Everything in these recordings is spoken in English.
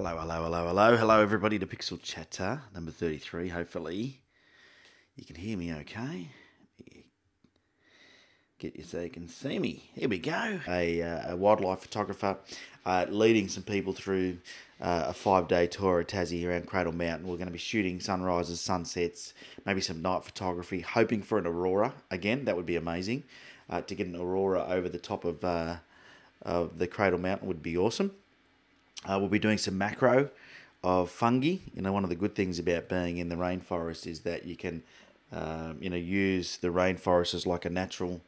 Hello, hello, hello, hello, hello everybody to Pixel Chatter number 33. Hopefully you can hear me okay. Get you so you can see me. Here we go. A wildlife photographer leading some people through a 5-day tour of Tassie around Cradle Mountain. We're going to be shooting sunrises, sunsets, maybe some night photography, hoping for an aurora. Again, that would be amazing. To get an aurora over the top of the Cradle Mountain would be awesome. We'll be doing some macro of fungi. You know, one of the good things about being in the rainforest is that you can, use the rainforest as like a natural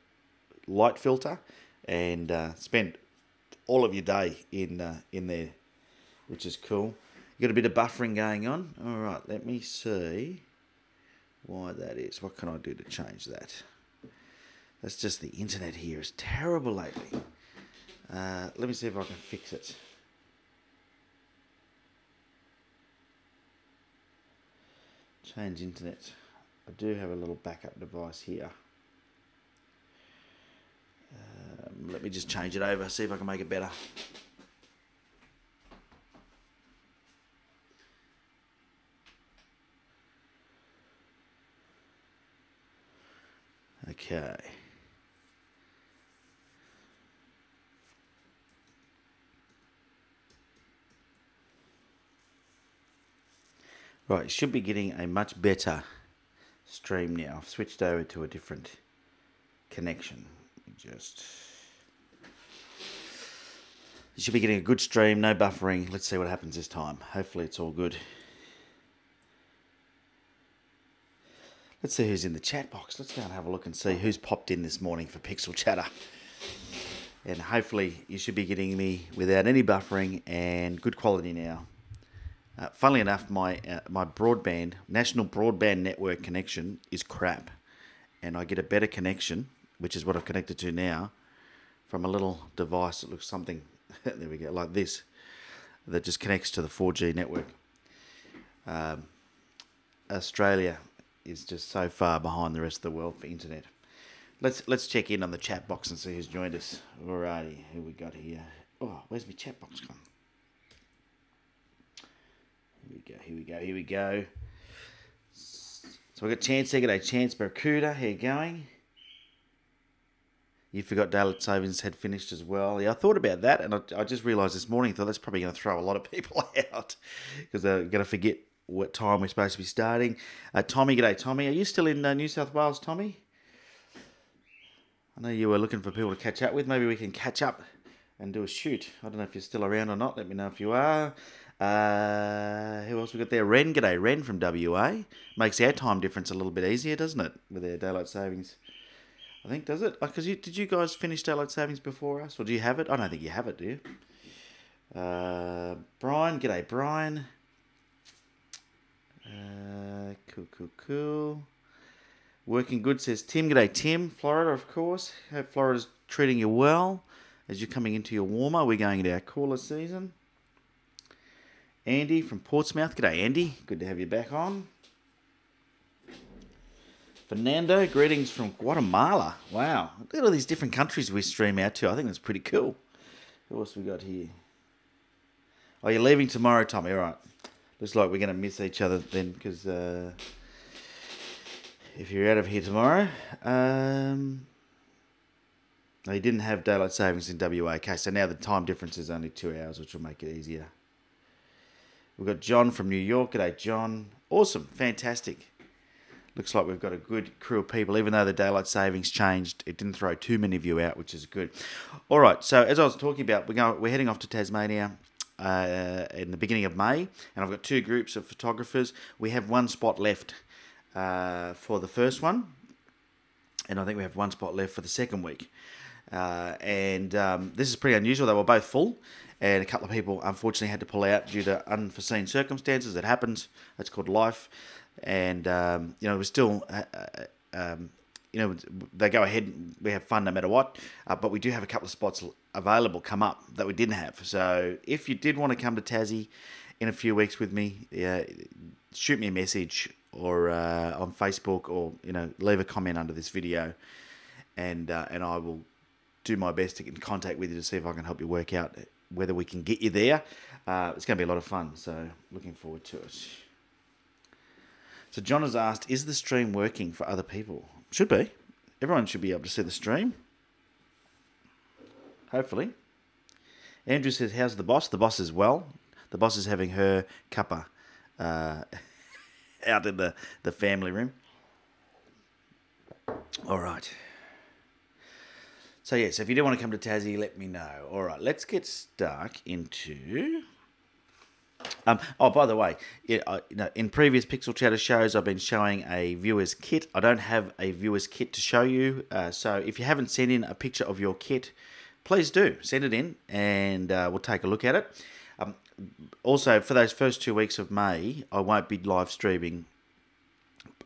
light filter and spend all of your day in there, which is cool. You got a bit of buffering going on. All right, let me see why that is. What can I do to change that? That's just the internet here is terrible lately. Let me see if I can fix it. Change internet. I do have a little backup device here. Let me just change it over, see if I can make it better. Okay. Right, should be getting a much better stream now. I've switched over to a different connection. You should be getting a good stream, no buffering. Let's see what happens this time. Hopefully it's all good. Let's see who's in the chat box. Let's go and have a look and see who's popped in this morning for Pixel Chatter. And hopefully you should be getting me without any buffering and good quality now. Funnily enough, my broadband, national broadband network connection is crap. And I get a better connection, which is what I've connected to now, from a little device that looks something, there we go, like this, that just connects to the 4G network. Australia is just so far behind the rest of the world for internet. Let's check in on the chat box and see who's joined us. Alrighty, who we got here? Oh, where's my chat box gone? Here we go. So we've got Chance here. G'day, Chance Barracuda. How you going? You forgot daylight savings had finished as well. Yeah, I thought about that, and I just realised this morning, I thought that's probably going to throw a lot of people out because they're going to forget what time we're supposed to be starting. Tommy, g'day, Tommy. Are you still in New South Wales, Tommy? I know you were looking for people to catch up with. Maybe we can catch up and do a shoot. I don't know if you're still around or not. Let me know if you are. Who else we got there? Ren, g'day, Ren from WA. Makes our time difference a little bit easier, doesn't it? With our daylight savings. I think, does it? Because did you guys finish daylight savings before us? Or do you have it? I don't think you have it, do you? Brian, g'day, Brian. Cool. Working good, says Tim. G'day, Tim. Florida, of course. Hope Florida's treating you well as you're coming into your warmer. We're going into our cooler season. Andy from Portsmouth. G'day, Andy. Good to have you back on. Fernando, greetings from Guatemala. Wow. Look at all these different countries we stream out to. I think that's pretty cool. Who else we got here? Oh, you're leaving tomorrow, Tommy. All right. Looks like we're going to miss each other then because if you're out of here tomorrow. No, you didn't have daylight savings in WA. Okay, so now the time difference is only 2 hours, which will make it easier. We've got John from New York. G'day, John. Awesome. Fantastic. Looks like we've got a good crew of people. Even though the daylight savings changed, it didn't throw too many of you out, which is good. All right, so as I was talking about, we're heading off to Tasmania in the beginning of May, and I've got 2 groups of photographers. We have 1 spot left for the first one, and I think we have 1 spot left for the second week. This is pretty unusual. They were both full, and a couple of people unfortunately had to pull out due to unforeseen circumstances. It happens. That's called life. And we're still they go ahead. We have fun no matter what. But we do have a couple of spots available come up that we didn't have. So if you did want to come to Tassie in a few weeks with me, shoot me a message or on Facebook, or leave a comment under this video, and I will do my best to get in contact with you to see if I can help you work out whether we can get you there. It's going to be a lot of fun, so looking forward to it. So John has asked, is the stream working for other people? Should be. Everyone should be able to see the stream. Hopefully. Andrew says, how's the boss? The boss is well. The boss is having her cuppa out in the family room. All right. So, yes, if you do want to come to Tassie, let me know. All right, let's get stuck into... oh, by the way, in previous Pixel Chatter shows, I've been showing a viewer's kit. I don't have a viewer's kit to show you. So if you haven't sent in a picture of your kit, please do. Send it in, and we'll take a look at it. Also, for those first 2 weeks of May, I won't be live streaming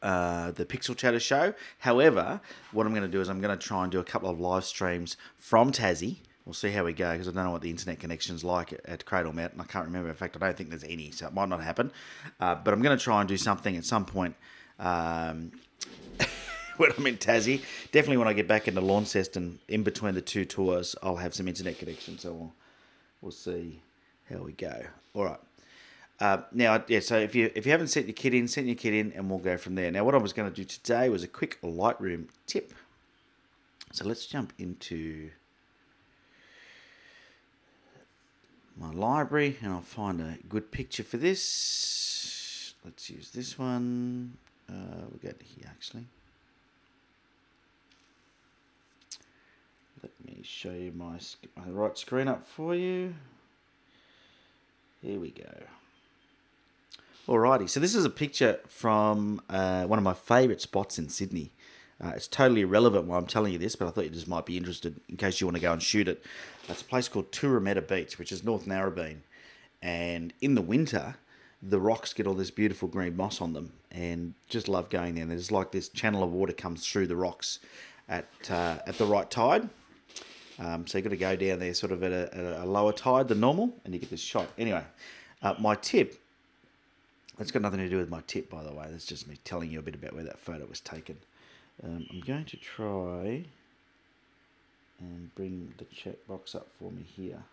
the Pixel Chatter show. However, what I'm going to do is I'm going to try and do a couple of live streams from Tassie. We'll see how we go, because I don't know what the internet connection's like at Cradle Mountain. I can't remember. In fact, I don't think there's any, so it might not happen. But I'm going to try and do something at some point when I'm in Tassie. Definitely when I get back into Launceston, in between the two tours, I'll have some internet connection, so we'll see how we go. All right. Now, yeah, so if you haven't sent your kit in, and we'll go from there. Now, what I was going to do today was a quick Lightroom tip. So let's jump into my library, and I'll find a good picture for this. Let's use this one. We'll go to here, actually. Let me show you my right screen up for you. Here we go. Alrighty, so this is a picture from one of my favourite spots in Sydney. It's totally irrelevant why I'm telling you this, but I thought you just might be interested in case you want to go and shoot it. It's a place called Turrametta Beach, which is North Narrabeen. And in the winter, the rocks get all this beautiful green moss on them, and just love going there. And there's like this channel of water comes through the rocks at the right tide. So you've got to go down there sort of at a lower tide than normal, and you get this shot. Anyway, my tip, that's got nothing to do with my tip, by the way. That's just me telling you a bit about where that photo was taken. I'm going to try and bring the chat box up for me here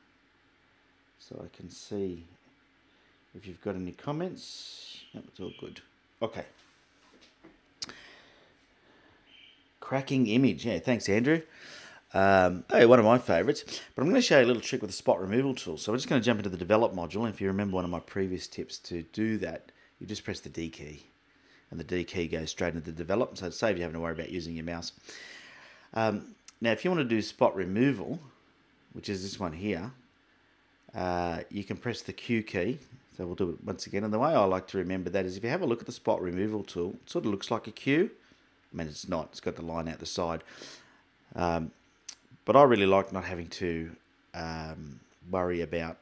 so I can see if you've got any comments. Yep, it's all good. Okay. Cracking image. Yeah, thanks, Andrew. Hey, one of my favourites. But I'm going to show you a little trick with the spot removal tool. So we're just going to jump into the develop module. And if you remember one of my previous tips to do that, you just press the D key. And the D key goes straight into the develop, so it saves you having to worry about using your mouse. Now, if you want to do spot removal, which is this one here, you can press the Q key. So we'll do it once again. And the way I like to remember that is if you have a look at the spot removal tool, it sort of looks like a Q. I mean, it's not. It's got the line out the side. But I really like not having to worry about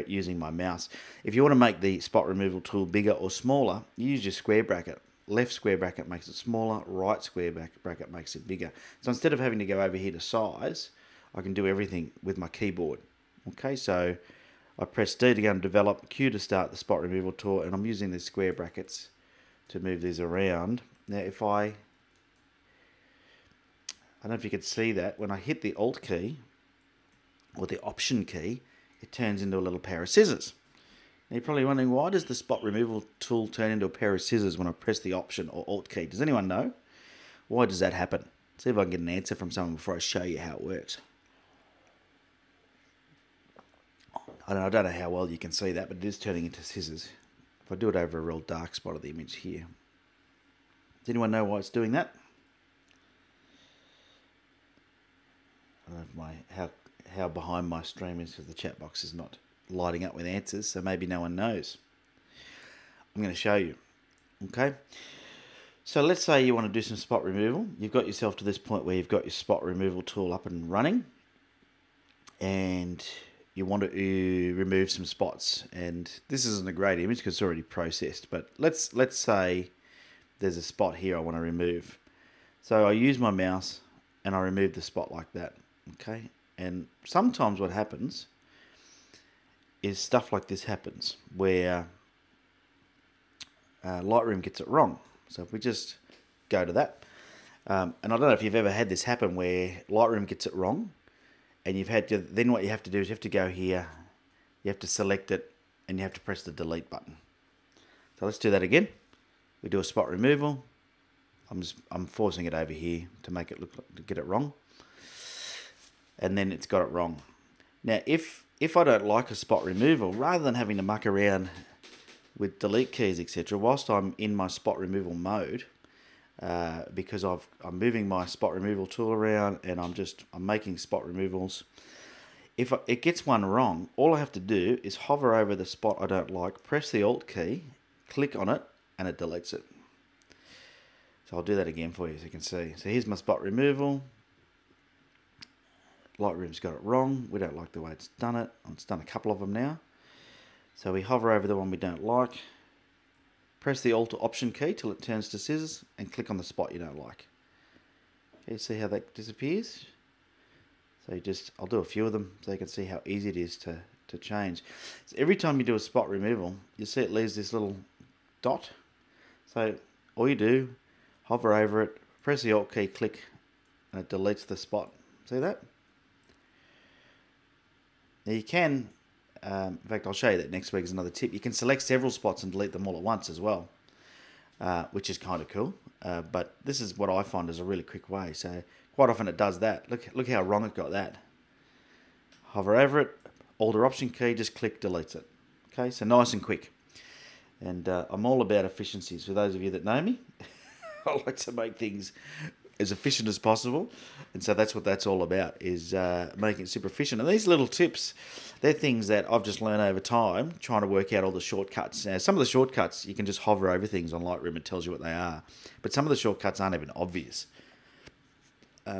using my mouse. If you want to make the spot removal tool bigger or smaller, you use your square bracket. Left square bracket makes it smaller, right square bracket makes it bigger. So instead of having to go over here to size, I can do everything with my keyboard. Okay, so I press D to go and develop, Q to start the spot removal tool, and I'm using these square brackets to move these around. Now if I don't know if you could see that, when I hit the Alt key, or the Option key, it turns into a little pair of scissors. Now you're probably wondering, why does the spot removal tool turn into a pair of scissors when I press the Option or Alt key? Does anyone know? Why does that happen? See if I can get an answer from someone before I show you how it works. I don't know how well you can see that, but it is turning into scissors. If I do it over a real dark spot of the image here. Does anyone know why it's doing that? I don't know how behind my stream is, because the chat box is not lighting up with answers, so maybe no one knows. I'm going to show you. Okay, so let's say you want to do some spot removal. You've got yourself to this point where you've got your spot removal tool up and running, and you want to remove some spots. And this isn't a great image because it's already processed, but let's say there's a spot here I want to remove. So I use my mouse and I remove the spot like that. Okay, and sometimes what happens is stuff like this happens where Lightroom gets it wrong. So if we just go to that, and I don't know if you've ever had this happen where Lightroom gets it wrong, and you've had to, then what you have to do is you have to go here you have to select it and you have to press the delete button. So let's do that again. We do a spot removal. I'm forcing it over here to make it look to get it wrong. And then it's got it wrong. Now, if I don't like a spot removal, rather than having to muck around with delete keys, etc., whilst I'm in my spot removal mode, because I'm moving my spot removal tool around and I'm making spot removals. If it gets one wrong, all I have to do is hover over the spot I don't like, press the Alt key, click on it, and it deletes it. So I'll do that again for you so you can see. So here's my spot removal. Lightroom's got it wrong. We don't like the way it's done it. It's done a couple of them now. So we hover over the one we don't like, press the Alt or Option key till it turns to scissors, and click on the spot you don't like. Okay, you see how that disappears? So I'll do a few of them so you can see how easy it is to change. So every time you do a spot removal, you see it leaves this little dot. So all you do, hover over it, press the Alt key, click, and it deletes the spot. See that? Now you can, in fact I'll show you that next week as another tip, you can select several spots and delete them all at once as well, which is kind of cool. But this is what I find is a really quick way. So quite often it does that. Look how wrong it got that. Hover over it, Alt or Option key, just click, deletes it. Okay, so nice and quick. And I'm all about efficiencies. For those of you that know me, I like to make things as efficient as possible, and so that's what that's all about, is making it super efficient. And these little tips, they're things that I've just learned over time, trying to work out all the shortcuts. Now, some of the shortcuts, you can just hover over things on Lightroom, it tells you what they are, but some of the shortcuts aren't even obvious. I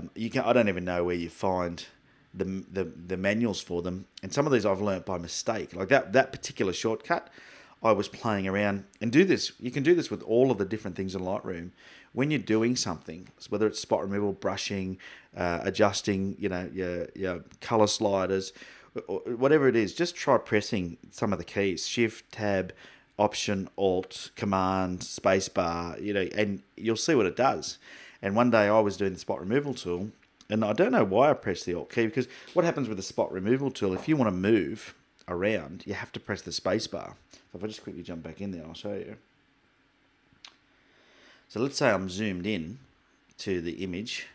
don't even know where you find the manuals for them, and some of these I've learnt by mistake. Like that particular shortcut, I was playing around, and you can do this with all of the different things in Lightroom. When you're doing something, whether it's spot removal, brushing, adjusting, your color sliders, or whatever it is, just try pressing some of the keys: Shift, Tab, Option, Alt, Command, Spacebar, and you'll see what it does. And one day I was doing the spot removal tool, and I don't know why I pressed the Alt key, because what happens with the spot removal tool, if you want to move around, you have to press the spacebar. So if I just quickly jump back in there, I'll show you. So let's say I'm zoomed in to the image.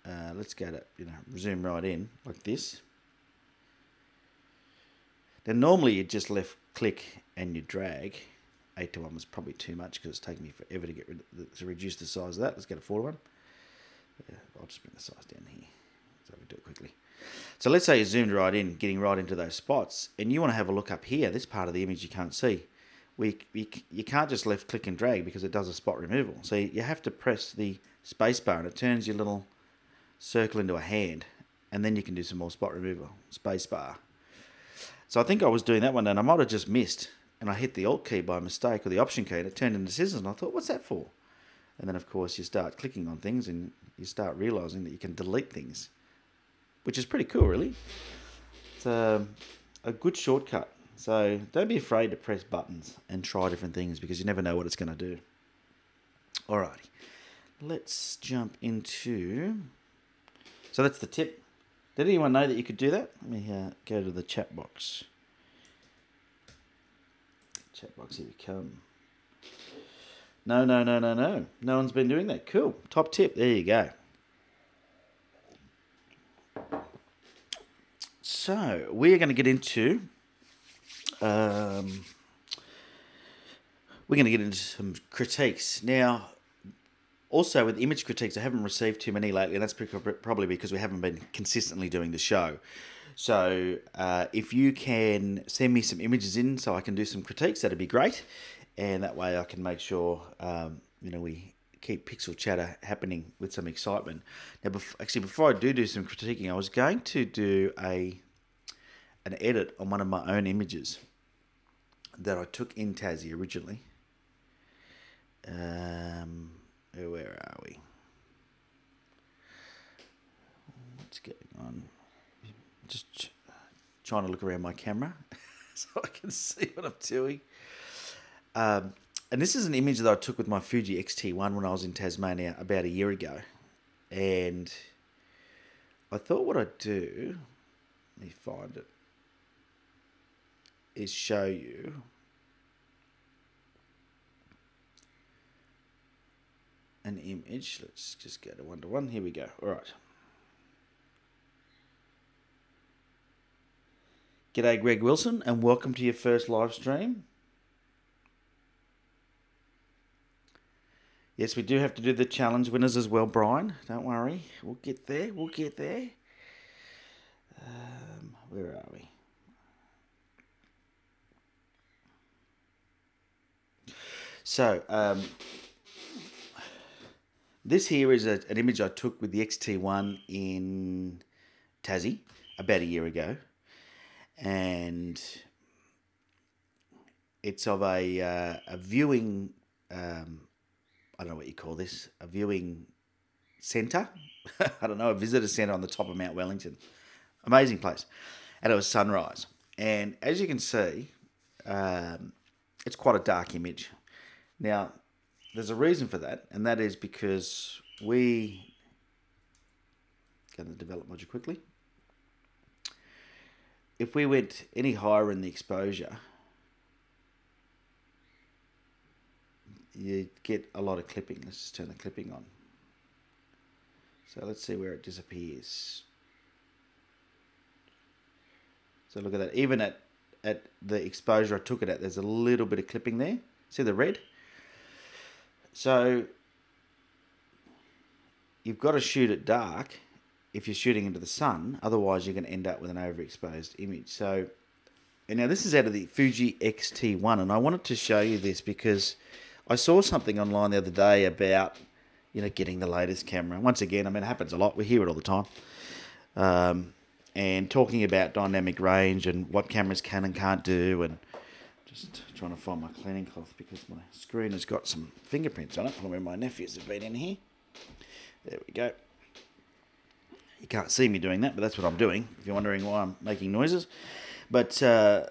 Let's go to, zoom right in like this. Then normally you just left click and you drag. 8:1 was probably too much because it's taking me forever to reduce the size of that. Let's get a 4:1. Yeah, I'll just bring the size down here so we do it quickly. So let's say you zoomed right in, getting right into those spots, and you want to have a look up here, this part of the image you can't see. You can't just left click and drag because it does a spot removal. So you have to press the space bar and it turns your little circle into a hand, and then you can do some more spot removal, space bar. So I think I was doing that one and I might have just missed, and I hit the Alt key by mistake, or the Option key, and it turned into scissors, and I thought, what's that for? And then of course you start clicking on things and you start realizing that you can delete things, which is pretty cool, really. It's a good shortcut. So don't be afraid to press buttons and try different things, because you never know what it's going to do. Alrighty, let's jump into... So that's the tip. Did anyone know that you could do that? Let me go to the chat box. Chat box, here we come. No. No one's been doing that. Cool. Top tip. There you go. So we're going to get into... we're going to get into some critiques. Now, also with image critiques, I haven't received too many lately, and that's probably because we haven't been consistently doing the show. So if you can send me some images in so I can do some critiques, that'd be great. And that way I can make sure, we keep Pixel Chatter happening with some excitement. Now, before I do some critiquing, I was going to do an edit on one of my own images that I took in Tassie originally. Where are we? What's going on? Just trying to look around my camera so I can see what I'm doing. And this is an image that I took with my Fuji X-T1 when I was in Tasmania about a year ago. And I thought what I'd do, let me find it. is show you an image. Let's just go to 1:1. Here we go. All right. G'day, Greg Wilson, and welcome to your first live stream. Yes, we do have to do the challenge winners as well, Brian. Don't worry. We'll get there. We'll get there. Where are we? So, this here is an image I took with the X-T1 in Tassie about a year ago. And it's of a viewing, I don't know what you call this, a viewing centre. I don't know, a visitor centre on the top of Mount Wellington. Amazing place. And it was sunrise. And as you can see, it's quite a dark image. Now, there's a reason for that, and that is because we... Going to develop module quickly. If we went any higher in the exposure, you'd get a lot of clipping. Let's just turn the clipping on. So let's see where it disappears. So look at that. Even at the exposure I took it at, there's a little bit of clipping there. See the red? So you've got to shoot it dark if you're shooting into the sun, otherwise you're going to end up with an overexposed image. So, and now this is out of the Fuji X-T1, and I wanted to show you this because I saw something online the other day about, you know, getting the latest camera. Once again, I mean, it happens a lot. We hear it all the time. And talking about dynamic range and what cameras can and can't do, and just trying to find my cleaning cloth because my screen has got some fingerprints on it from where my nephews have been in here. There we go. You can't see me doing that, but that's what I'm doing, if you're wondering why I'm making noises. But, yeah,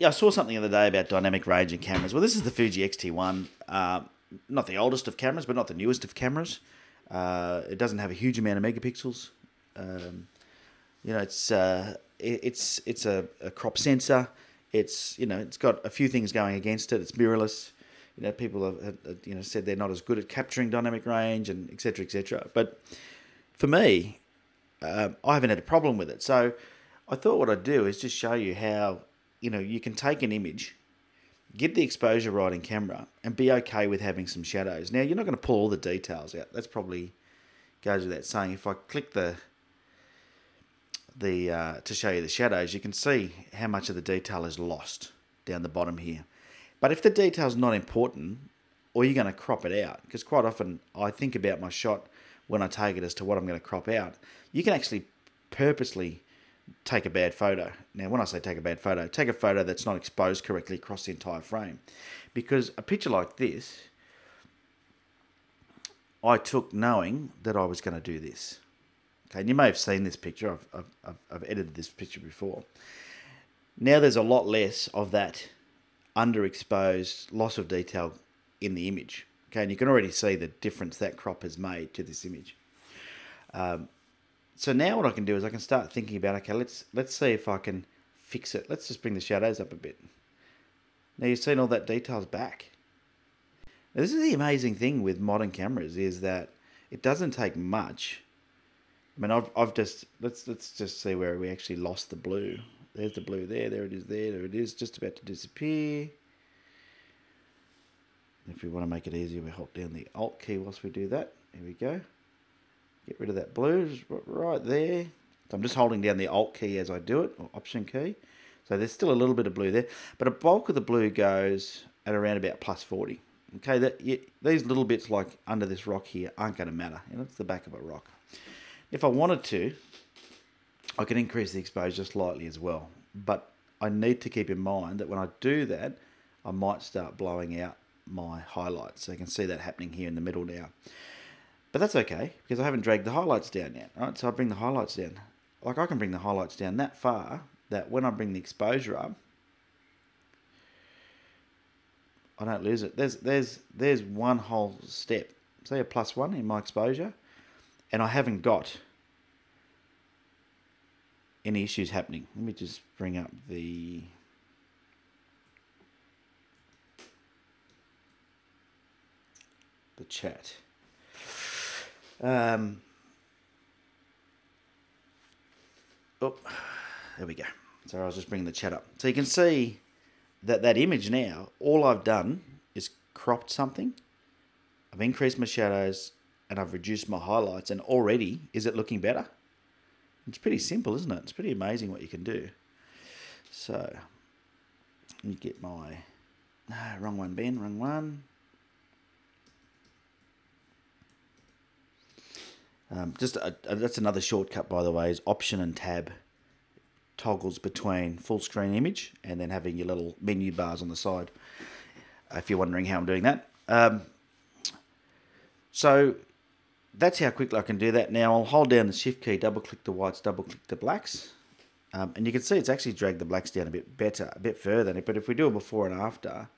I saw something the other day about dynamic range in cameras. Well, this is the Fuji X-T1. Not the oldest of cameras, but not the newest of cameras. It doesn't have a huge amount of megapixels. You know, it's a crop sensor. It's, you know, it's got a few things going against it. It's mirrorless. You know, people have you know, said they're not as good at capturing dynamic range, and et cetera, et cetera. But for me, I haven't had a problem with it. So I thought what I'd do is just show you how, you know, you can take an image, get the exposure right in camera, and be okay with having some shadows. Now, you're not going to pull all the details out. That's probably goes without saying. If I click to show you the shadows, you can see how much of the detail is lost down the bottom here. But if the detail's not important, or you're going to crop it out, because quite often I think about my shot when I take it as to what I'm going to crop out, you can actually purposely take a bad photo. Now, when I say take a bad photo, take a photo that's not exposed correctly across the entire frame. Because a picture like this, I took knowing that I was going to do this. Okay, and you may have seen this picture. I've edited this picture before. Now there's a lot less of that underexposed loss of detail in the image. Okay, and you can already see the difference that crop has made to this image. So now what I can do is I can start thinking about, okay, let's see if I can fix it. Let's just bring the shadows up a bit. Now you've seen all that detail's back. Now this is the amazing thing with modern cameras, is that it doesn't take much. I mean, I've just, let's just see where we actually lost the blue. There's the blue there, there it is there, there it is, just about to disappear. If we want to make it easier, we hold down the Alt key whilst we do that. Here we go. Get rid of that blue right there. So I'm just holding down the Alt key as I do it, or Option key. So there's still a little bit of blue there, but a bulk of the blue goes at around about plus 40. Okay, these little bits like under this rock here aren't going to matter. You know, it's the back of a rock. If I wanted to, I can increase the exposure slightly as well. But I need to keep in mind that when I do that, I might start blowing out my highlights. So you can see that happening here in the middle now. But that's okay, because I haven't dragged the highlights down yet. Right? So I bring the highlights down. Like, I can bring the highlights down that far that when I bring the exposure up, I don't lose it. There's one whole step. Say a +1 in my exposure, and I haven't got any issues happening. Let me just bring up the the chat. Oh, there we go. Sorry, I was just bringing the chat up. So you can see that image now, all I've done is cropped something. I've increased my shadows and I've reduced my highlights, and already is it looking better? It's pretty simple, isn't it? It's pretty amazing what you can do. So, let me get my... No, wrong one, Ben, wrong one. That's another shortcut, by the way, is Option and Tab. Toggles between full screen image and then having your little menu bars on the side, if you're wondering how I'm doing that. So that's how quickly I can do that. Now I'll hold down the shift key, double click the whites, double click the blacks, and you can see it's actually dragged the blacks down a bit further. But if we do a before and after,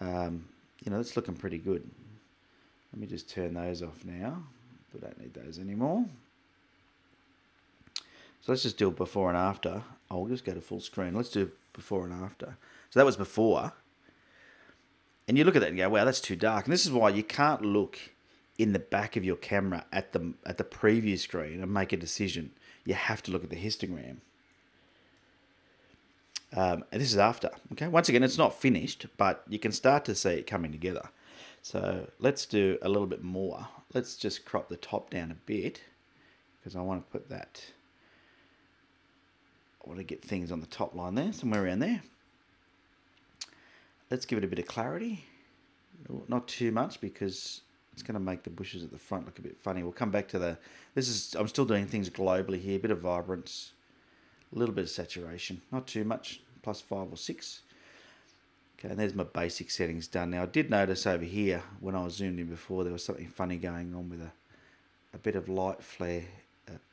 it's looking pretty good. Let me just turn those off now. We don't need those anymore. So let's just do a before and after. I'll just go to full screen. Let's do before and after. So that was before. And you look at that and go, wow, that's too dark. And this is why you can't look in the back of your camera at the preview screen and make a decision. You have to look at the histogram. And this is after. Okay. Once again, it's not finished, but you can start to see it coming together. So let's do a little bit more. Let's just crop the top down a bit because I want to put that. I want to get things on the top line there, somewhere around there. Let's give it a bit of clarity. Not too much because it's going to make the bushes at the front look a bit funny. We'll come back to I'm still doing things globally here. A bit of vibrance, a little bit of saturation. Not too much, +5 or 6. Okay, and there's my basic settings done. Now, I did notice over here, when I was zoomed in before, there was something funny going on with a bit of light flare.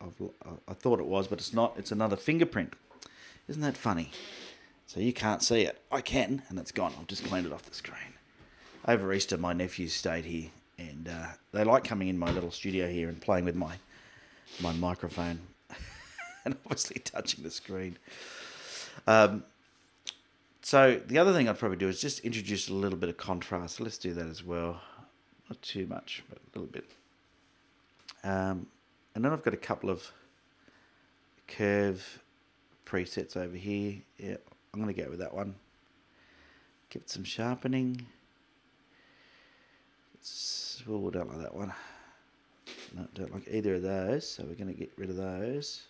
I thought it was, but it's not. It's another fingerprint. Isn't that funny? So you can't see it. I can, and it's gone. I've just cleaned it off the screen. Over Easter, my nephews stayed here, and they like coming in my little studio here and playing with my microphone and obviously touching the screen. So the other thing I'd probably do is just introduce a little bit of contrast. So let's do that as well. Not too much, but a little bit. And then I've got a couple of curve presets over here. Yeah, I'm going to go with that one. Give it some sharpening. Oh, don't like that one. No, don't like either of those. So we're going to get rid of those.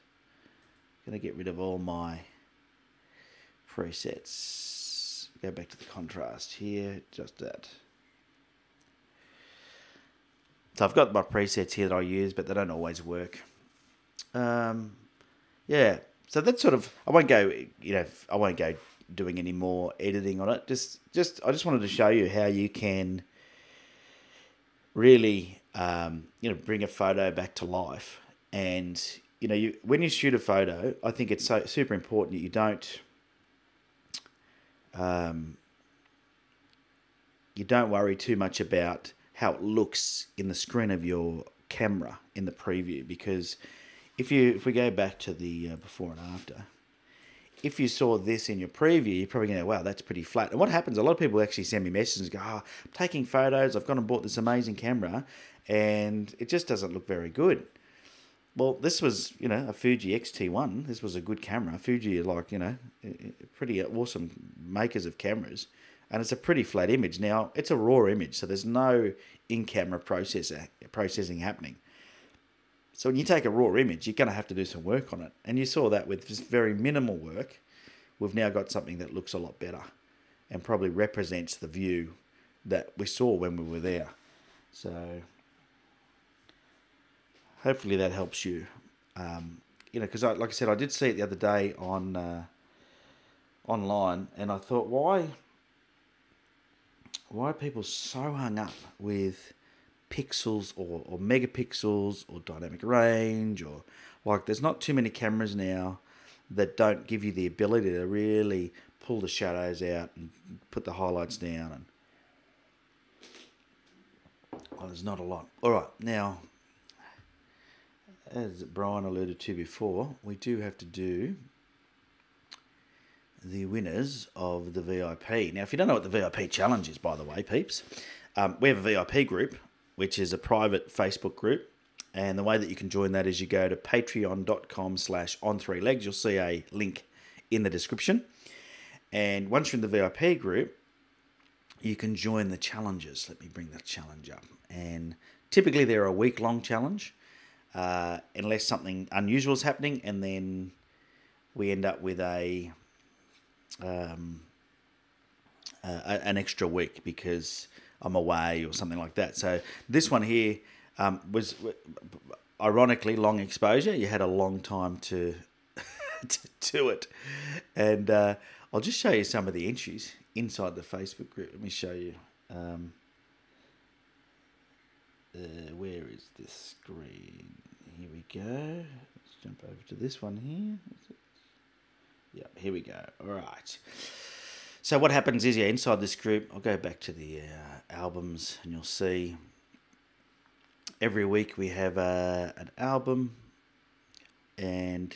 Going to get rid of all my presets. Go back to the contrast here. Just that. So I've got my presets here that I use, but they don't always work. Yeah. So that's sort of. I won't go doing any more editing on it. I just wanted to show you how you can really, bring a photo back to life. And when you shoot a photo, I think it's super important that you don't worry too much about how it looks in the screen of your camera in the preview, because if we go back to the before and after, if you saw this in your preview, you're probably going to go, wow, that's pretty flat. And what happens, a lot of people actually send me messages and go, I'm taking photos, I've gone and bought this amazing camera, and it just doesn't look very good. Well, this was, a Fuji X-T1. This was a good camera. Fuji are pretty awesome makers of cameras. And it's a pretty flat image. Now, it's a raw image, so there's no in-camera processing happening. So when you take a raw image, you're going to have to do some work on it. And you saw that with just very minimal work. We've now got something that looks a lot better and probably represents the view that we saw when we were there. So hopefully that helps you. Because like I said, I did see it the other day on online, and I thought, why are people so hung up with pixels or megapixels or dynamic range, or there's not too many cameras now that don't give you the ability to really pull the shadows out and put the highlights down. There's not a lot. All right, now, as Brian alluded to before, we do have to do the winners of the VIP. Now, if you don't know what the VIP challenge is, by the way, peeps, We have a VIP group, which is a private Facebook group. And the way that you can join that is you go to patreon.com/on3legs. You'll see a link in the description. And once you're in the VIP group, you can join the challenges. Let me bring the challenge up. And typically they're a week-long challenge, unless something unusual is happening, and then we end up with an extra week because I'm away or something like that. So this one here was ironically long exposure. You had a long time to do it, and I'll just show you some of the entries inside the Facebook group. Let me show you. Where is this screen? Here we go. Let's jump over to this one here. Yeah, here we go. All right. So what happens is, inside this group, I'll go back to the albums, and you'll see every week we have an album, and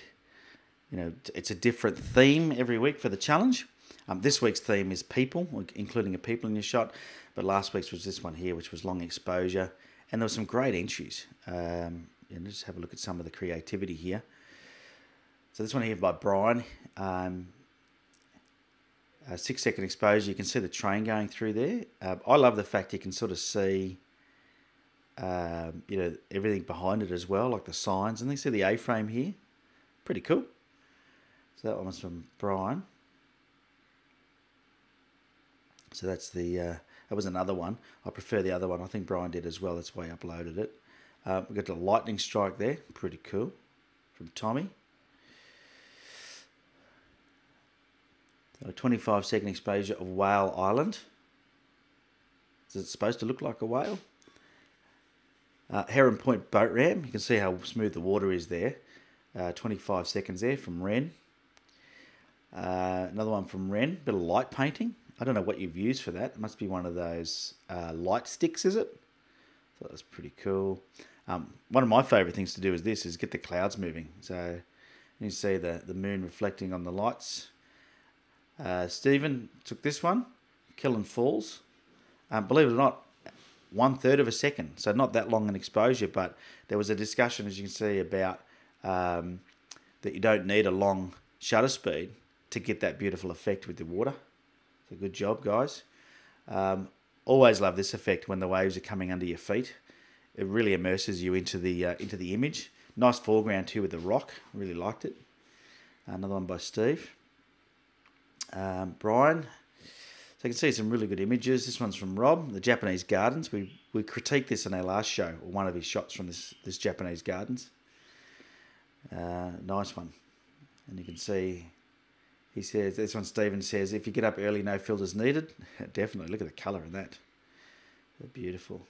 it's a different theme every week for the challenge. This week's theme is people, including a people in your shot, but last week's was this one here, which was long exposure, and there were some great entries. And just have a look at some of the creativity here. So this one here by Brian. 6-second exposure. You can see the train going through there. I love the fact you can sort of see, everything behind it as well, like the signs. And you see the A-frame here. Pretty cool. So that one was from Brian. So that's that was another one. I prefer the other one. I think Brian did as well. That's why he uploaded it. We've got the lightning strike there. Pretty cool. From Tommy. A 25-second exposure of Whale Island. Is it supposed to look like a whale? Heron Point boat ramp. You can see how smooth the water is there. 25 seconds there from Ren. Another one from Ren. Bit of light painting. I don't know what you've used for that. It must be one of those light sticks, is it? So that's pretty cool. One of my favourite things to do is get the clouds moving. So you see the moon reflecting on the lights. Stephen took this one, Killing Falls. Believe it or not, 1/3 of a second. So not that long an exposure, but there was a discussion, as you can see, about that you don't need a long shutter speed to get that beautiful effect with the water. So good job, guys. Always love this effect when the waves are coming under your feet. It really immerses you into the image. Nice foreground too with the rock. Really liked it. Another one by Steve. Brian. So you can see some really good images. This one's from Rob, the Japanese gardens. We critiqued this in our last show, or one of his shots from this Japanese gardens. Nice one. And you can see, he says, this one Stephen says, if you get up early, no filters needed. Definitely. Look at the colour in that. They're beautiful.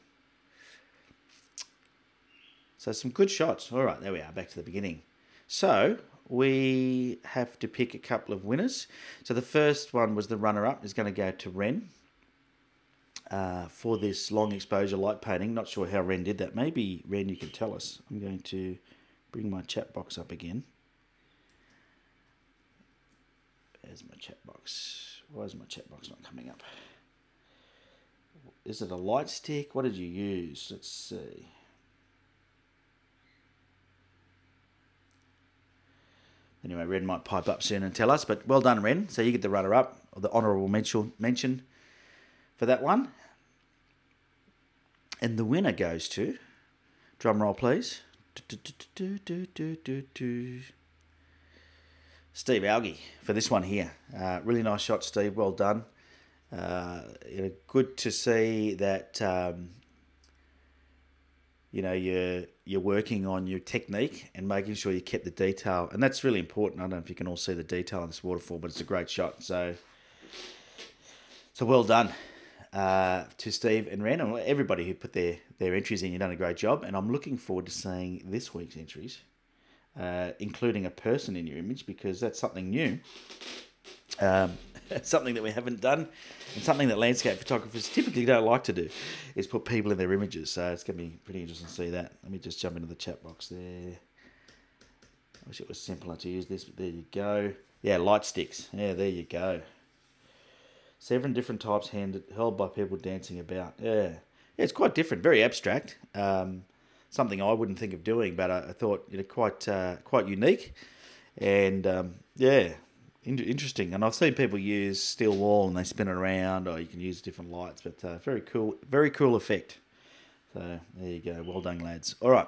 So some good shots. All right, there we are, back to the beginning. So we have to pick a couple of winners. So the first one was the runner-up, is going to go to Ren for this long exposure light painting. Not sure how Ren did that. Maybe, Ren, you can tell us. I'm going to bring my chat box up again. There's my chat box. Why is my chat box not coming up? Is it a light stick? What did you use? Let's see. Anyway, Ren might pipe up soon and tell us, but well done, Ren. So you get the runner-up, or the honourable mention for that one. And the winner goes to, drum roll please, Steve Algie for this one here. Really nice shot, Steve. Well done. Good to see that you're working on your technique and making sure you kept the detail, and that's really important. I don't know if you can all see the detail in this waterfall, but it's a great shot. So well done to Steve and Ren and everybody who put their entries in. You've done a great job, and I'm looking forward to seeing this week's entries, including a person in your image, because that's something new. Something that we haven't done, and something that landscape photographers typically don't like to do, is put people in their images. So it's going to be pretty interesting to see that. Let me just jump into the chat box there. I wish it was simpler to use this, but there you go. Yeah, light sticks. Yeah, there you go. 7 different types held by people dancing about. Yeah, it's quite different, very abstract. Something I wouldn't think of doing, but I thought quite unique, and interesting. And I've seen people use steel wool and they spin it around, or you can use different lights. But very cool effect. So there you go. Well done, lads. All right,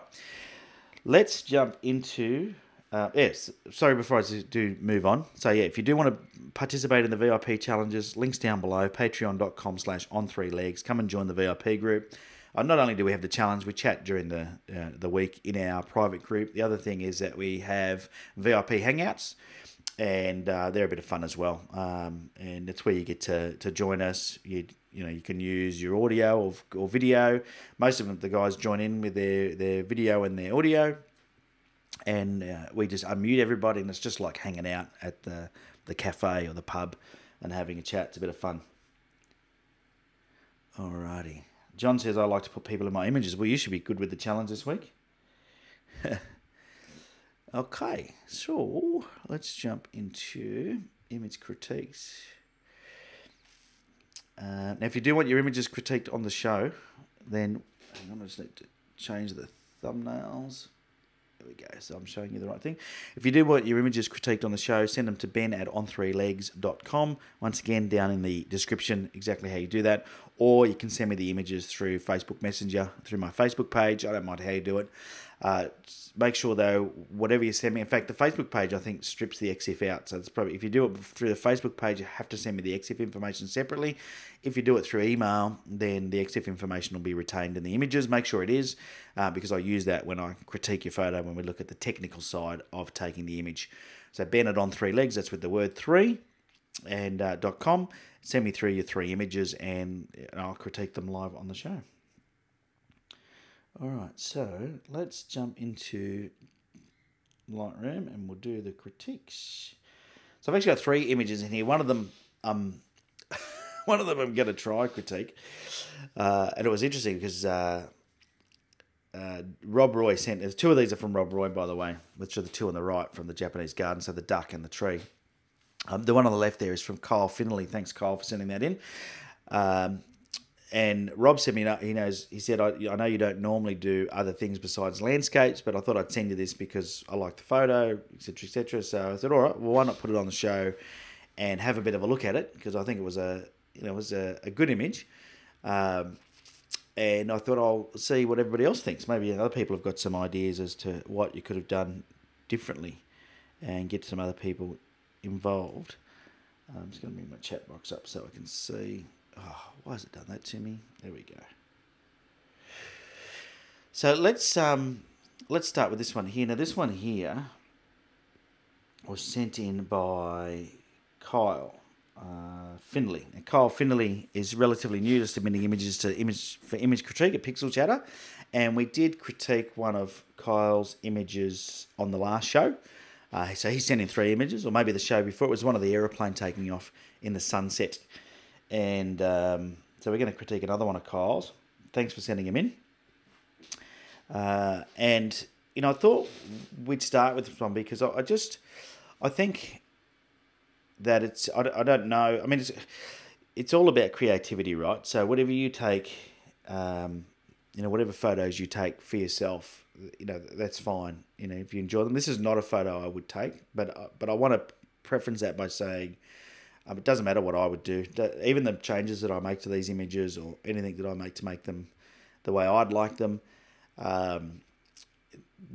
let's jump into. Yes, sorry, before I do move on. So yeah, if you do want to participate in the VIP challenges, links down below, patreon.com/on3legs. Come and join the VIP group. Not only do we have the challenge, we chat during the week in our private group. The other thing is that we have VIP hangouts, and they're a bit of fun as well. And it's where you get to join us. You can use your audio or video. Most of the guys join in with their video and their audio. And we just unmute everybody, and it's just like hanging out at the cafe or the pub and having a chat. It's a bit of fun. Alrighty. John says, I like to put people in my images. Well, you should be good with the challenge this week. Okay, so let's jump into image critiques. Now, if you do want your images critiqued on the show, then hang on, I just need to change the thumbnails. There we go. So I'm showing you the right thing. If you do want your images critiqued on the show, send them to ben@on3legs.com. Once again, down in the description, exactly how you do that. Or you can send me the images through Facebook Messenger, through my Facebook page. I don't mind how you do it. Make sure, though, whatever you send me, in fact, the Facebook page, I think, strips the EXIF out. So it's probably, if you do it through the Facebook page, you have to send me the EXIF information separately. If you do it through email, then the EXIF information will be retained in the images. Make sure it is, because I use that when I critique your photo, when we look at the technical side of taking the image. So ben@on3legs, that's with the word 3, and .com. Send me through your 3 images, and I'll critique them live on the show. All right, so let's jump into Lightroom and we'll do the critiques. So I've actually got 3 images in here. One of them, I'm going to try critique, and it was interesting because Rob Roy sent. There's 2 of these are from Rob Roy, by the way, which are the 2 on the right from the Japanese garden. So the duck and the tree. The one on the left there is from Kyle Finley. Thanks, Kyle, for sending that in. And Rob sent me, he said, I know you don't normally do other things besides landscapes, but I thought I'd send you this because I like the photo, etc., etc. So I said, all right, well, why not put it on the show and have a bit of a look at it? Because I think it was a good image. And I thought I'll see what everybody else thinks. Maybe other people have got some ideas as to what you could have done differently and get some other people involved. I'm just going to bring my chat box up so I can see. Oh, why has it done that to me? There we go. So let's start with this one here. Now this one here was sent in by Kyle Finley. And Kyle Finley is relatively new to submitting images to Image Critique at Pixel Chatter, and we did critique one of Kyle's images on the last show. So he sent in 3 images, or maybe the show before. It was one of the aeroplane taking off in the sunset. And so we're going to critique another one of Kyle's. Thanks for sending him in. And, I thought we'd start with this one because I think that I don't know. I mean, it's all about creativity, right? So whatever you take, whatever photos you take for yourself, that's fine. If you enjoy them. This is not a photo I would take, but I want to preference that by saying, it doesn't matter what I would do. Even the changes that I make to these images or anything that I make to make them the way I'd like them,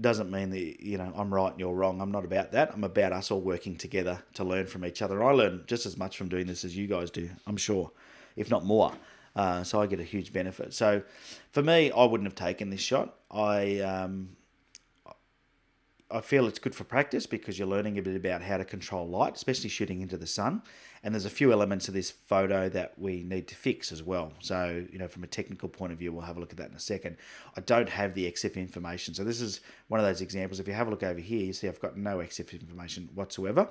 doesn't mean that, I'm right and you're wrong. I'm not about that. I'm about us all working together to learn from each other. I learn just as much from doing this as you guys do, I'm sure, if not more. So I get a huge benefit. So for me, I wouldn't have taken this shot. I feel it's good for practice because you're learning a bit about how to control light, especially shooting into the sun. And there's a few elements of this photo that we need to fix as well. So, from a technical point of view, we'll have a look at that in a second. I don't have the EXIF information. So this is one of those examples. If you have a look over here, you see I've got no EXIF information whatsoever.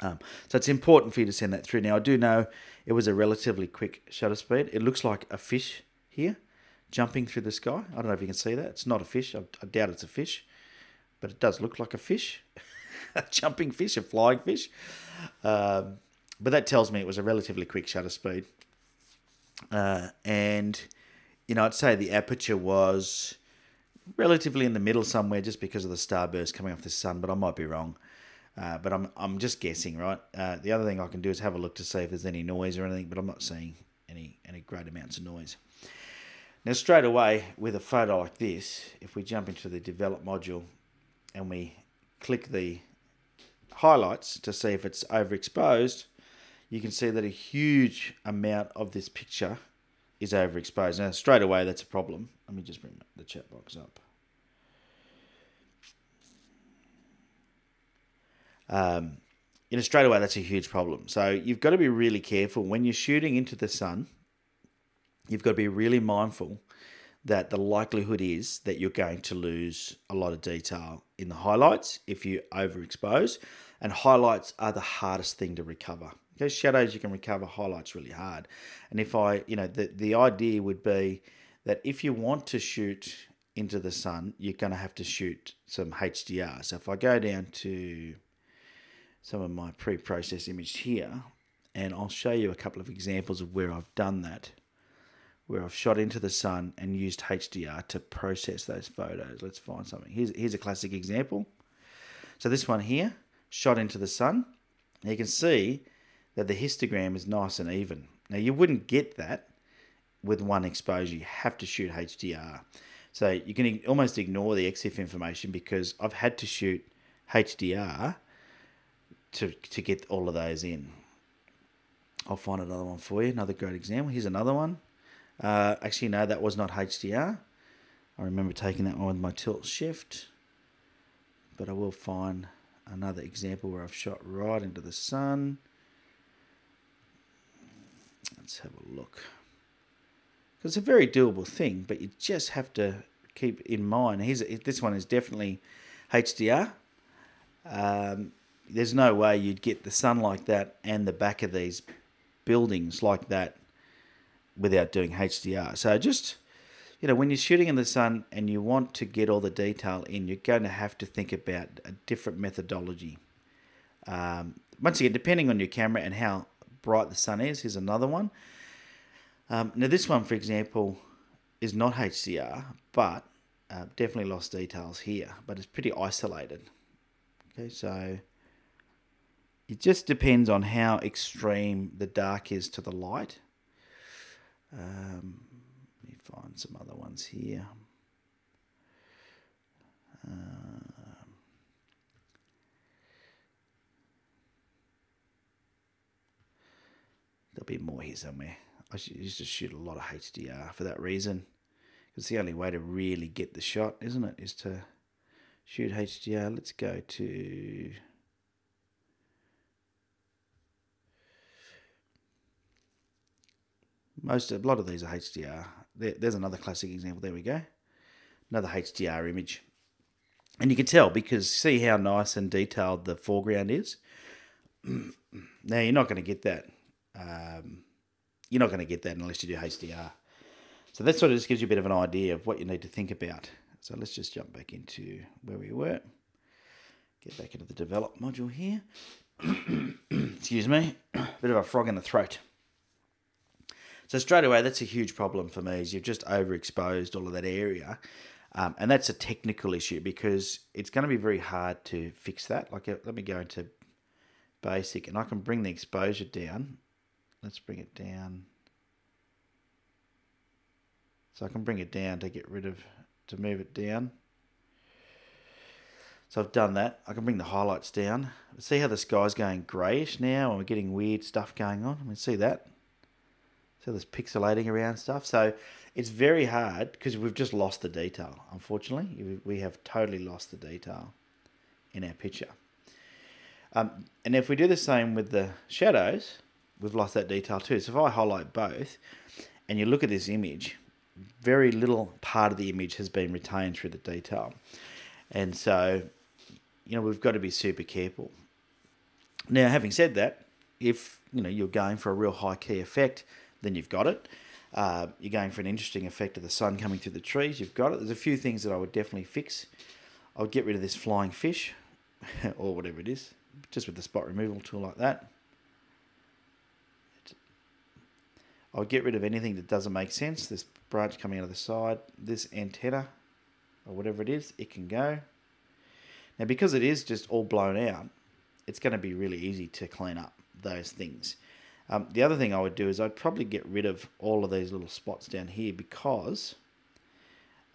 So it's important for you to send that through. Now, I do know it was a relatively quick shutter speed. It looks like a fish here jumping through the sky. I don't know if you can see that. It's not a fish. I doubt it's a fish. But it does look like a fish, a jumping fish, a flying fish. But that tells me it was a relatively quick shutter speed. And, I'd say the aperture was relatively in the middle somewhere just because of the starburst coming off the sun, but I might be wrong. But I'm just guessing, right? The other thing I can do is have a look to see if there's any noise or anything, but I'm not seeing any great amounts of noise. Now, straight away, with a photo like this, if we jump into the develop module and we click the highlights to see if it's overexposed, you can see that a huge amount of this picture is overexposed. Now, straight away, that's a problem. Let me just bring the chat box up. Straight away, that's a huge problem. So you've got to be really careful when you're shooting into the sun. You've got to be really mindful that the likelihood is that you're going to lose a lot of detail in the highlights if you overexpose. And highlights are the hardest thing to recover. Okay, shadows you can recover, highlights really hard. And if the idea would be that if you want to shoot into the sun, you're going to have to shoot some HDR. So if I go down to some of my pre-processed image here, and I'll show you a couple of examples of where I've done that, where I've shot into the sun and used HDR to process those photos. Let's find something. Here's a classic example. So this one here, shot into the sun. Now you can see that the histogram is nice and even. Now you wouldn't get that with one exposure. You have to shoot HDR. So you can almost ignore the EXIF information because I've had to shoot HDR to get all of those in. I'll find another one for you. Another great example. Here's another one. Actually, no, that was not HDR. I remember taking that one with my tilt shift. But I will find another example where I've shot right into the sun. Let's have a look. Because it's a very doable thing, but you just have to keep in mind. This one is definitely HDR. There's no way you'd get the sun like that and the back of these buildings like that without doing HDR. So just, when you're shooting in the sun and you want to get all the detail in, you're going to have to think about a different methodology. Once again, depending on your camera and how bright the sun is, here's another one. Now this one, for example, is not HDR, but definitely lost details here, but it's pretty isolated. Okay, so it just depends on how extreme the dark is to the light. Let me find some other ones here. There'll be more here somewhere. I used to shoot a lot of HDR for that reason. It's the only way to really get the shot, isn't it? Is to shoot HDR. Let's go to... a lot of these are HDR. There's another classic example. There we go. Another HDR image. And you can tell because see how nice and detailed the foreground is? Now, you're not going to get that. You're not going to get that unless you do HDR. So that sort of just gives you a bit of an idea of what you need to think about. So let's just jump back into where we were. Get back into the develop module here. Excuse me. Bit of a frog in the throat. So straight away, that's a huge problem for me is you've just overexposed all of that area. And that's a technical issue because it's going to be very hard to fix that. Like, let me go into basic and I can bring the exposure down. Let's bring it down. So I can bring it down to move it down. So I've done that. I can bring the highlights down. See how the sky's going greyish now and we're getting weird stuff going on? I mean, see that? So there's pixelating around stuff. So it's very hard because we've just lost the detail. Unfortunately, we have totally lost the detail in our picture. And if we do the same with the shadows, we've lost that detail too. So if I highlight both and you look at this image, very little part of the image has been retained through the detail. And so, we've got to be super careful. Now, having said that, if, you're going for a real high key effect, then you've got it. You're going for an interesting effect of the sun coming through the trees, you've got it. There's a few things that I would definitely fix. I would get rid of this flying fish, or whatever it is, just with the spot removal tool like that. I'll get rid of anything that doesn't make sense. This branch coming out of the side, this antenna, or whatever it is, it can go. Now, because it is just all blown out, it's going to be really easy to clean up those things. The other thing I would do is I'd probably get rid of all of these little spots down here, because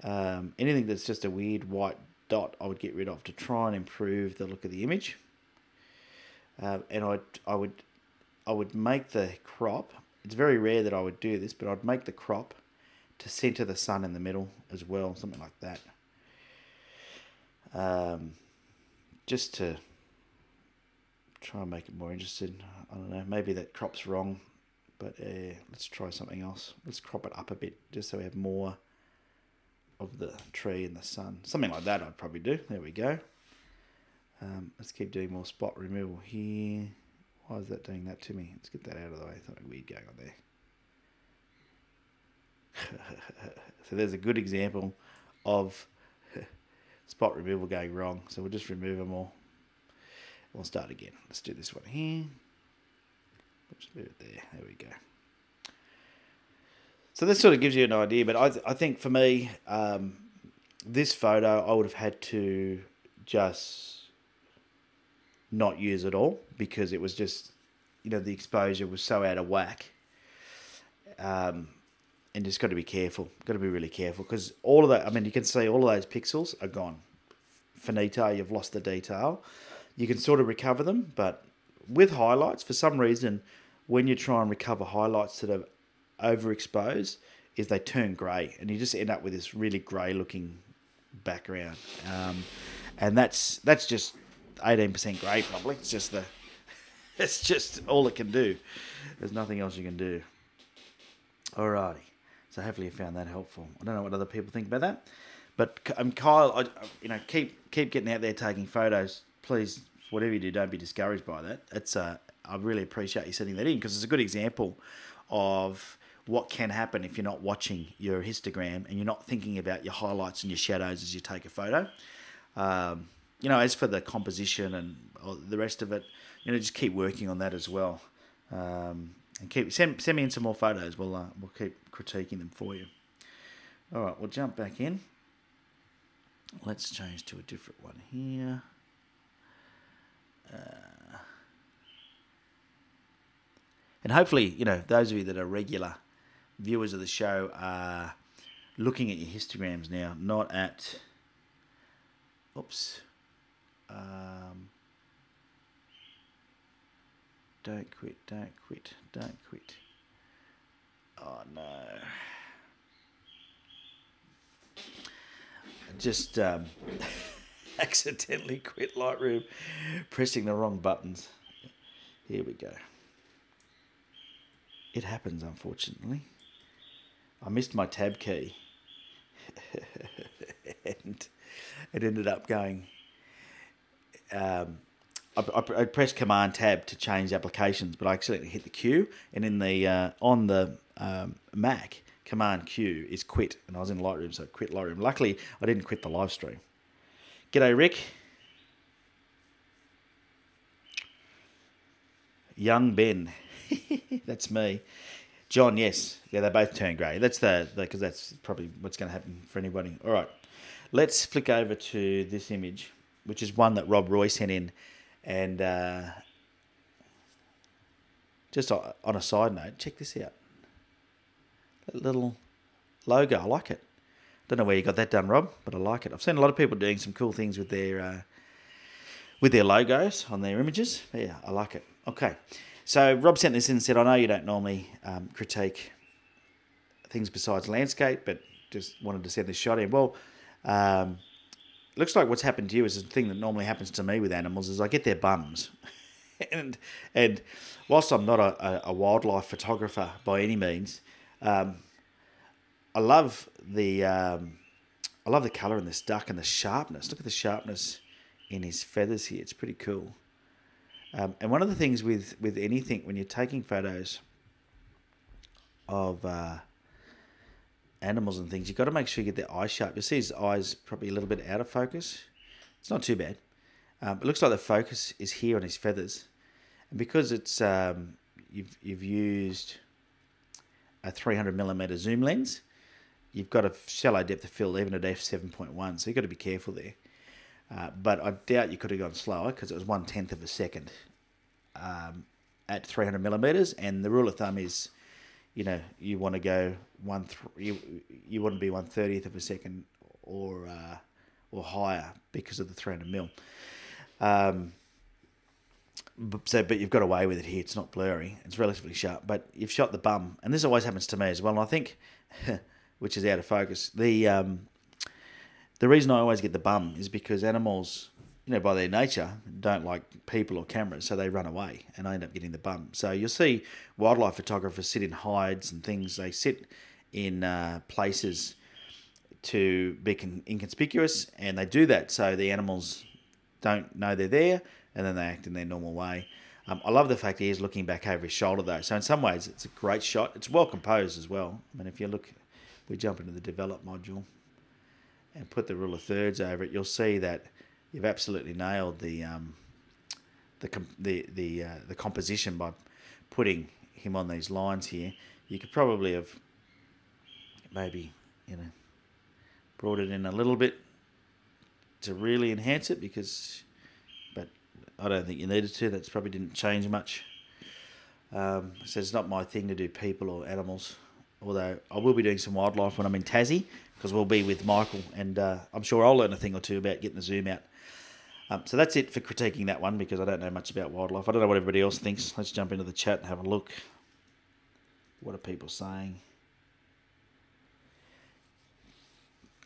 anything that's just a weird white dot I would get rid of to try and improve the look of the image. And I would make the crop. It's very rare that I would do this, but I'd make the crop to center the sun in the middle as well, something like that. Just to try and make it more interesting. I don't know, maybe that crop's wrong, but let's try something else. Let's crop it up a bit, just so we have more of the tree and the sun. Something like that I'd probably do. There we go. Let's keep doing more spot removal here. Why is that doing that to me? Let's get that out of the way. Something weird going on there. So there's a good example of spot removal going wrong. So we'll just remove them all. We'll start again. Let's do this one here. Let's move it there. There we go. So this sort of gives you an idea, but I think for me, this photo I would have had to just not use at all, because it was just, the exposure was so out of whack. And just got to be careful. Got to be really careful, because all of that, you can see all of those pixels are gone. Finito, you've lost the detail. You can sort of recover them, but with highlights, for some reason, when you try and recover highlights that are overexposed, is they turn grey, and you just end up with this really grey looking background. And that's just 18% grey probably. It's just all it can do. There's nothing else you can do. Alrighty. So hopefully you found that helpful. I don't know what other people think about that, but Kyle, keep getting out there taking photos. Please, whatever you do, don't be discouraged by that. I really appreciate you setting that in, because it's a good example of what can happen if you're not watching your histogram and you're not thinking about your highlights and your shadows as you take a photo. As for the composition and the rest of it, just keep working on that as well. And send me in some more photos. We'll keep critiquing them for you. All right, we'll jump back in. Let's change to a different one here. And hopefully, those of you that are regular viewers of the show are looking at your histograms now, not at... Oops. Don't quit. Oh, no. I just accidentally quit Lightroom, pressing the wrong buttons. Here we go. It happens, unfortunately. I missed my tab key. And it ended up going... I pressed Command Tab to change applications, but I accidentally hit the Q, and in the on the Mac, Command Q is quit, and I was in Lightroom, so I quit Lightroom. Luckily, I didn't quit the live stream. G'day, Rick. Young Ben. That's me. John, yes. Yeah, they both turn grey. That's because that's probably what's going to happen for anybody. All right. Let's flick over to this image, which is one that Rob Roy sent in. And just on a side note, check this out. That little logo, I like it. Don't know where you got that done, Rob, but I like it. I've seen a lot of people doing some cool things with their logos on their images. Yeah, I like it. Okay, so Rob sent this in and said, I know you don't normally critique things besides landscape, but just wanted to send this shot in. Well, looks like what's happened to you is the thing that normally happens to me with animals is I get their bums. and whilst I'm not a wildlife photographer by any means, I love the colour in this duck and the sharpness. Look at the sharpness in his feathers here. It's pretty cool. And one of the things with anything, when you're taking photos of animals and things, you've got to make sure you get their eye sharp. You see his eyes probably a little bit out of focus. It's not too bad. It looks like the focus is here on his feathers. And because it's you've used a 300mm zoom lens, you've got a shallow depth of field even at f7.1, so you've got to be careful there. But I doubt you could have gone slower because it was 1/10 of a second at 300mm, and the rule of thumb is, you know, you want to go you want to be 1/30th of a second or higher because of the 300mm. But you've got away with it here. It's not blurry. It's relatively sharp. But you've shot the bum, and this always happens to me as well. And I think, which is out of focus, the reason I always get the bum is because animals, you know, by their nature, don't like people or cameras, so they run away, and I end up getting the bum. So you'll see wildlife photographers sit in hides and things. They sit in places to be inconspicuous, and they do that so the animals don't know they're there, and then they act in their normal way. I love the fact he is looking back over his shoulder, though. So in some ways, it's a great shot. It's well composed as well. I mean, if you look, we jump into the develop module and put the rule of thirds over it, you'll see that you've absolutely nailed the composition by putting him on these lines here. You could probably have maybe, you know, brought it in a little bit to really enhance it, but I don't think you needed to. That's probably didn't change much. So it's not my thing to do people or animals, although I will be doing some wildlife when I'm in Tassie, because we'll be with Michael, and I'm sure I'll learn a thing or two about getting the zoom out. So that's it for critiquing that one, because I don't know much about wildlife. I don't know what everybody else thinks. Let's jump into the chat and have a look. What are people saying?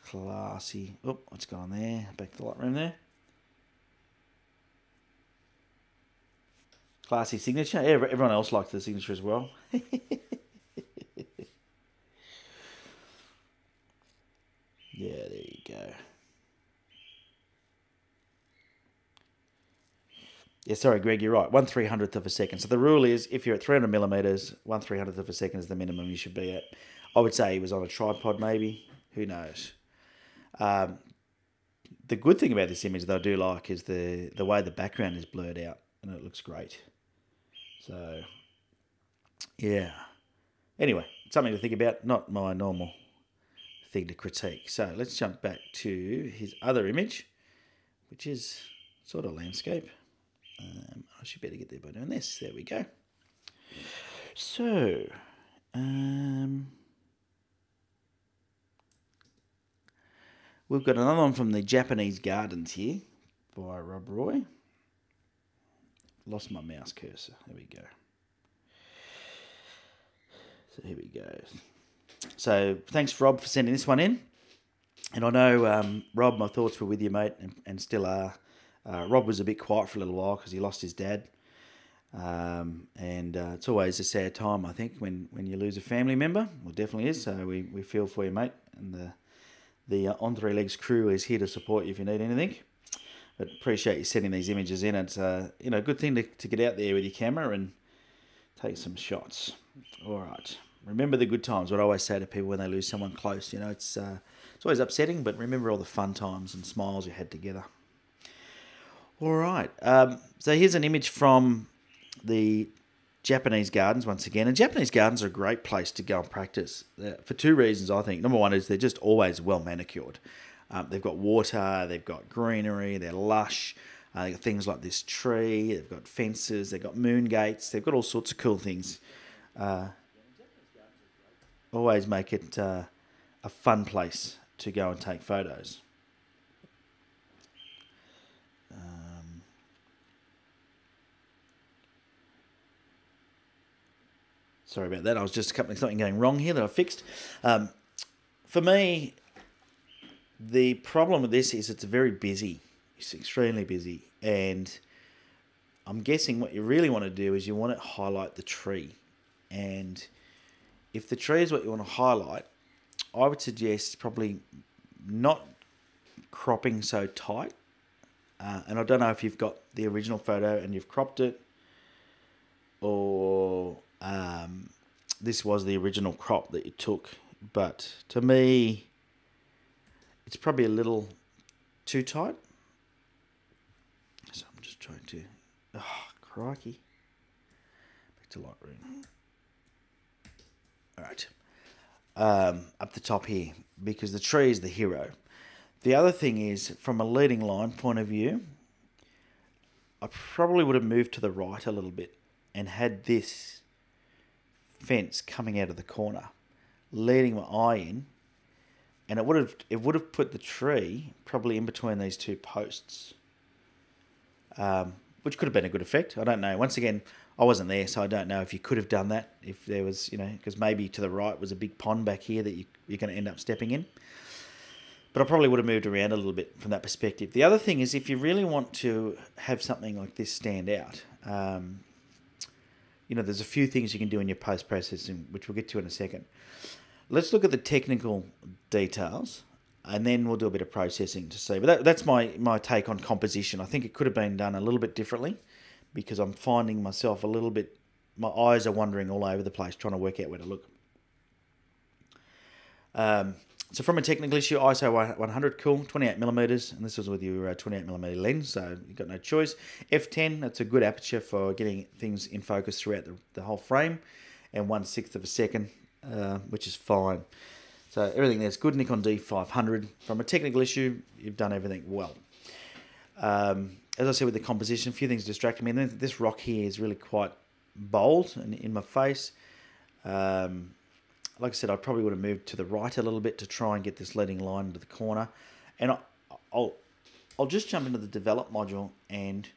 Classy. Oh, what's going on there? Back to the Lightroom there. Classy signature. Yeah, everyone else liked the signature as well. Yeah, there you go. Yeah, sorry, Greg, you're right. 1/300th of a second. So the rule is, if you're at 300mm, 1/300th of a second is the minimum you should be at. I would say he was on a tripod, maybe. Who knows? The good thing about this image that I do like is the way the background is blurred out, and it looks great. So, yeah. Anyway, something to think about. Not my normal thing to critique. So let's jump back to his other image, which is sort of landscape. I should better get there by doing this. There we go. So, we've got another one from the Japanese Gardens here by Rob Roy. Lost my mouse cursor. There we go. So here we go. So thanks, Rob, for sending this one in. And I know, Rob, my thoughts were with you, mate, and still are. Rob was a bit quiet for a little while because he lost his dad. And it's always a sad time, I think, when you lose a family member. Well, it definitely is. So we feel for you, mate. And the On Three Legs crew is here to support you if you need anything. But appreciate you sending these images in. It's a good thing to get out there with your camera and take some shots. All right. Remember the good times. What I always say to people when they lose someone close, it's always upsetting, but remember all the fun times and smiles you had together. All right. So here's an image from the Japanese Gardens once again. And Japanese Gardens are a great place to go and practice for two reasons, I think. Number one is they're just always well manicured. They've got water, they've got greenery, they're lush. They've got things like this tree, they've got fences, they've got moon gates, they've got all sorts of cool things. Always make it a fun place to go and take photos. Sorry about that. I was just something going wrong here that I fixed. For me, the problem with this is it's very busy. It's extremely busy. And I'm guessing what you really want to do is you want to highlight the tree. And if the tree is what you want to highlight, I would suggest probably not cropping so tight. And I don't know if you've got the original photo and you've cropped it, or this was the original crop that you took. But to me, it's probably a little too tight. So I'm just trying to... Oh, crikey. Back to Lightroom. All right. Up the top here, because the tree is the hero. The other thing is, from a leading line point of view, I probably would have moved to the right a little bit and had this fence coming out of the corner, leading my eye in, and it would have put the tree probably in between these two posts, which could have been a good effect. I don't know. Once again, I wasn't there, so I don't know if you could have done that. If there was, because maybe to the right was a big pond back here that you're going to end up stepping in. But I probably would have moved around a little bit from that perspective. The other thing is, if you really want to have something like this stand out, there's a few things you can do in your post-processing, which we'll get to in a second. Let's look at the technical details, and then we'll do a bit of processing to see. But that's my take on composition. I think it could have been done a little bit differently, because I'm finding myself a little bit, my eyes are wandering all over the place trying to work out where to look. So from a technical issue, ISO 100, cool, 28mm, and this was with your 28mm lens, so you've got no choice. F10, that's a good aperture for getting things in focus throughout the whole frame, and 1/6 of a second, which is fine. So everything there's good. Nikon D500. From a technical issue, you've done everything well. As I said with the composition, a few things distracted me. And then this rock here is really quite bold and in my face. Like I said, I probably would have moved to the right a little bit to try and get this leading line into the corner. And I'll just jump into the develop module and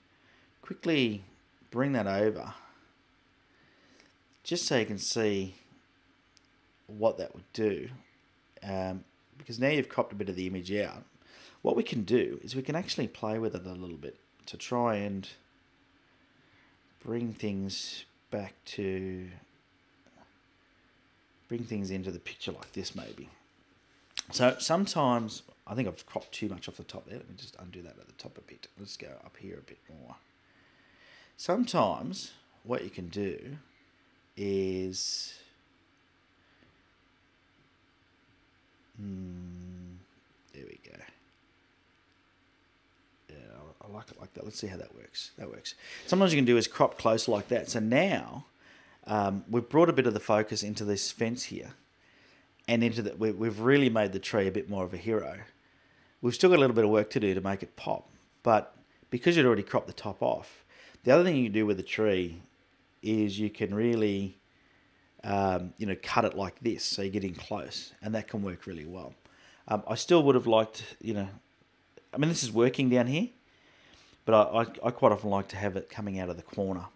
quickly bring that over, just so you can see what that would do. Because now you've cropped a bit of the image out. What we can do is we can actually play with it a little bit to try and bring things into the picture like this maybe. So sometimes, I think I've cropped too much off the top there. Let me just undo that at the top a bit. Let's go up here a bit more. Sometimes what you can do is... there we go. Yeah, I like it like that. Let's see how that works. That works. Sometimes you can do is crop closer like that. So now we've brought a bit of the focus into this fence here, and into that we've really made the tree a bit more of a hero. We've still got a little bit of work to do to make it pop, but because you'd already cropped the top off, the other thing you can do with the tree is you can really cut it like this, so you get in close, and that can work really well. I still would have liked, this is working down here, but I quite often like to have it coming out of the corner.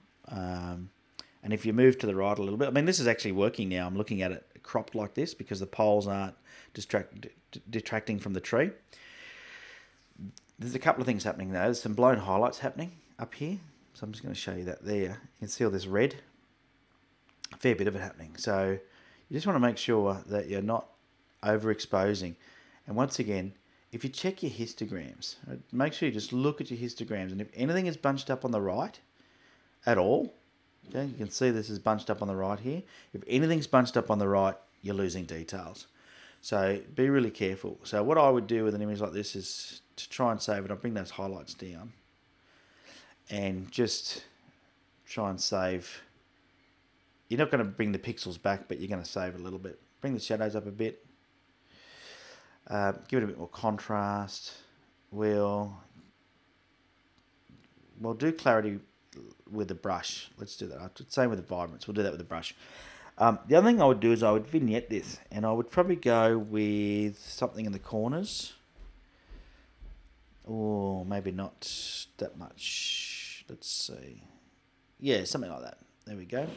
And if you move to the right a little bit, this is actually working now. I'm looking at it cropped like this because the poles aren't detracting from the tree. There's a couple of things happening though. There's some blown highlights happening up here. So I'm just going to show you that there. You can see all this red. A fair bit of it happening. So you just want to make sure that you're not overexposing. And once again, if you check your histograms, right, make sure you just look at your histograms. And if anything is bunched up on the right at all, okay, you can see this is bunched up on the right here. If anything's bunched up on the right, you're losing details. So be really careful. So what I would do with an image like this is to try and save it. I'll bring those highlights down and just try and save. You're not going to bring the pixels back, but you're going to save a little bit. Bring the shadows up a bit. Give it a bit more contrast. We'll do clarity with the brush. Let's do that. Same with the vibrance. We'll do that with the brush. The other thing I would do is I would vignette this, and I would probably go with something in the corners. Or maybe not that much. Let's see. Yeah, something like that. There we go.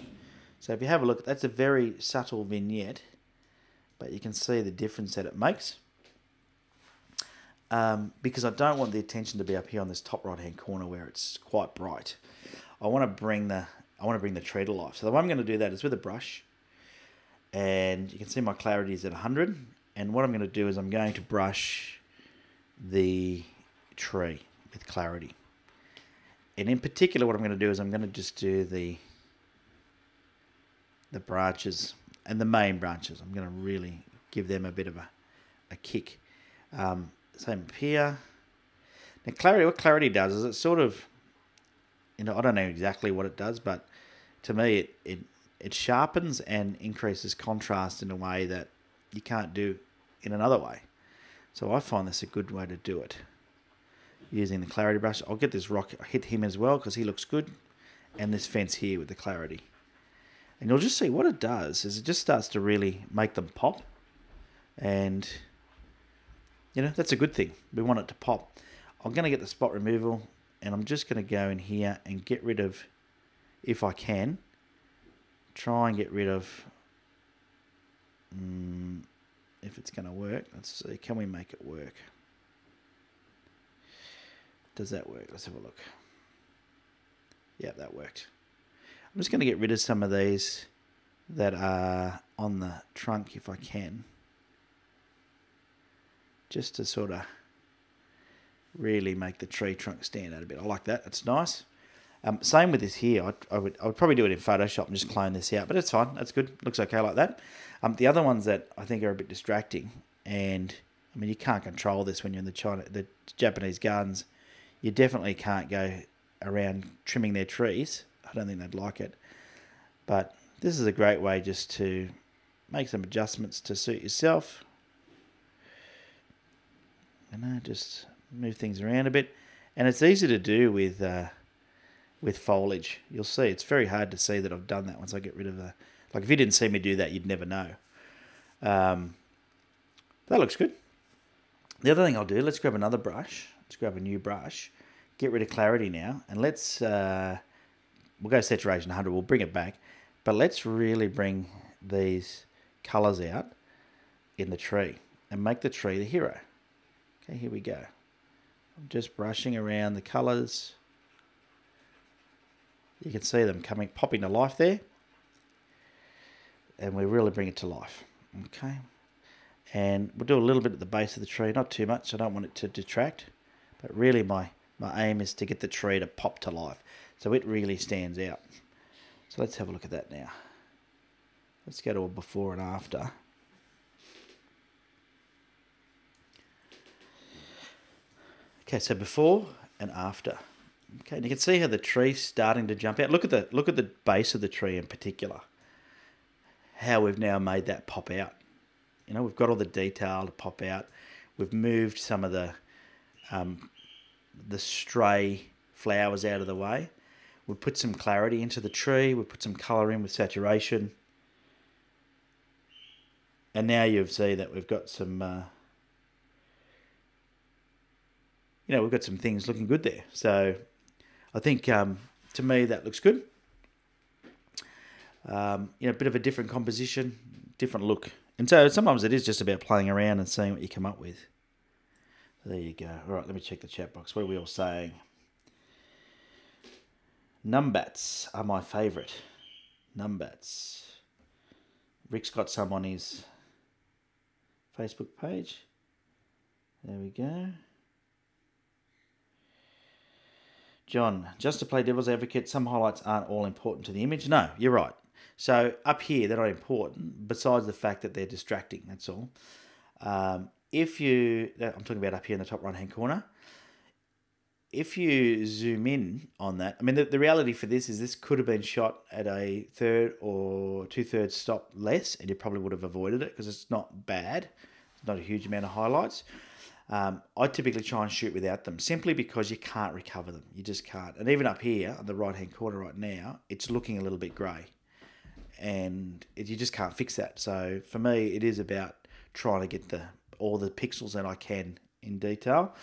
So if you have a look, that's a very subtle vignette, but you can see the difference that it makes. Because I don't want the attention to be up here on this top right hand corner where it's quite bright. I want to bring the tree to life. So the way I'm going to do that is with a brush, and you can see my clarity is at 100. And what I'm going to do is I'm going to brush the tree with clarity. And in particular, what I'm going to do is I'm going to just do the branches and the main branches. I'm going to really give them a bit of a kick. Same up here. Now clarity, what clarity does is it sort of, I don't know exactly what it does, but to me it it sharpens and increases contrast in a way that you can't do in another way. So I find this a good way to do it. Using the clarity brush, I'll get this rock, hit him as well because he looks good, and this fence here with the clarity. And you'll just see what it does is it just starts to really make them pop. And, you know, that's a good thing. We want it to pop. I'm going to get the spot removal, and I'm just going to go in here and get rid of, if I can, try and get rid of, if it's going to work. Let's see, can we make it work? Does that work? Let's have a look. Yeah, that worked. I'm just going to get rid of some of these that are on the trunk if I can. Just to sort of really make the tree trunk stand out a bit. I like that. It's nice. Same with this here. I would probably do it in Photoshop and just clone this out, but it's fine. That's good. Looks okay like that. The other ones that I think are a bit distracting, and I mean you can't control this when you're in the Japanese gardens. You definitely can't go around trimming their trees. I don't think they'd like it. But this is a great way just to make some adjustments to suit yourself. And just move things around a bit. And it's easy to do with foliage. You'll see it's very hard to see that I've done that once I get rid of the... Like if you didn't see me do that, you'd never know. That looks good. The other thing I'll do, let's grab another brush. Let's grab a new brush. Get rid of clarity now. And let's... we'll go saturation 100. We'll bring it back. But let's really bring these colours out in the tree. And make the tree the hero. Okay, here we go. I'm just brushing around the colours. You can see them popping to life there. And we really bring it to life. Okay. And we'll do a little bit at the base of the tree, not too much. I don't want it to detract. But really my aim is to get the tree to pop to life. So it really stands out. So let's have a look at that now. Let's go to a before and after. Okay, so before and after. Okay, and you can see how the tree's starting to jump out. Look at the base of the tree in particular. How we've now made that pop out. You know, we've got all the detail to pop out. We've moved some of the stray flowers out of the way. We've put some clarity into the tree. We've put some colour in with saturation. And now you'll see that we've got some... we've got some things looking good there. So I think, to me, that looks good. A bit of a different composition, different look. And so sometimes it is just about playing around and seeing what you come up with. So there you go. All right, let me check the chat box. What are we all saying? Numbats are my favourite. Numbats. Rick's got some on his Facebook page. There we go. John, just to play devil's advocate, some highlights aren't all important to the image. No, you're right. So up here, they're not important, besides the fact that they're distracting, that's all. I'm talking about up here in the top right-hand corner. If you zoom in on that, I mean, the reality for this is this could have been shot at a 1/3 or 2/3 stop less, and you probably would have avoided it because it's not bad. It's not a huge amount of highlights. I typically try and shoot without them simply because you can't recover them. You just can't. And even up here on the right-hand corner right now, it's looking a little bit grey. And you just can't fix that. So for me, it is about trying to get all the pixels that I can in detail.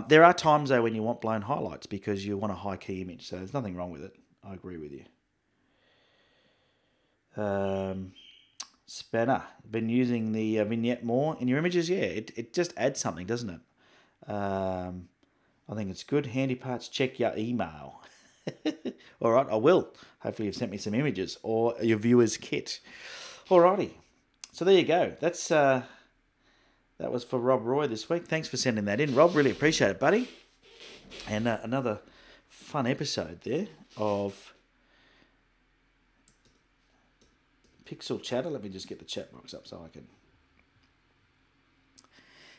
There are times, though, when you want blown highlights because you want a high-key image. So there's nothing wrong with it. I agree with you. Spanner, been using the vignette more in your images? Yeah, it just adds something, doesn't it? I think it's good. Handy parts, check your email. All right, I will. Hopefully you've sent me some images or your viewer's kit. Alrighty. So there you go. That was for Rob Roy this week. Thanks for sending that in, Rob. Really appreciate it, buddy. And another fun episode there of Pixel Chatter. Let me just get the chat box up so I can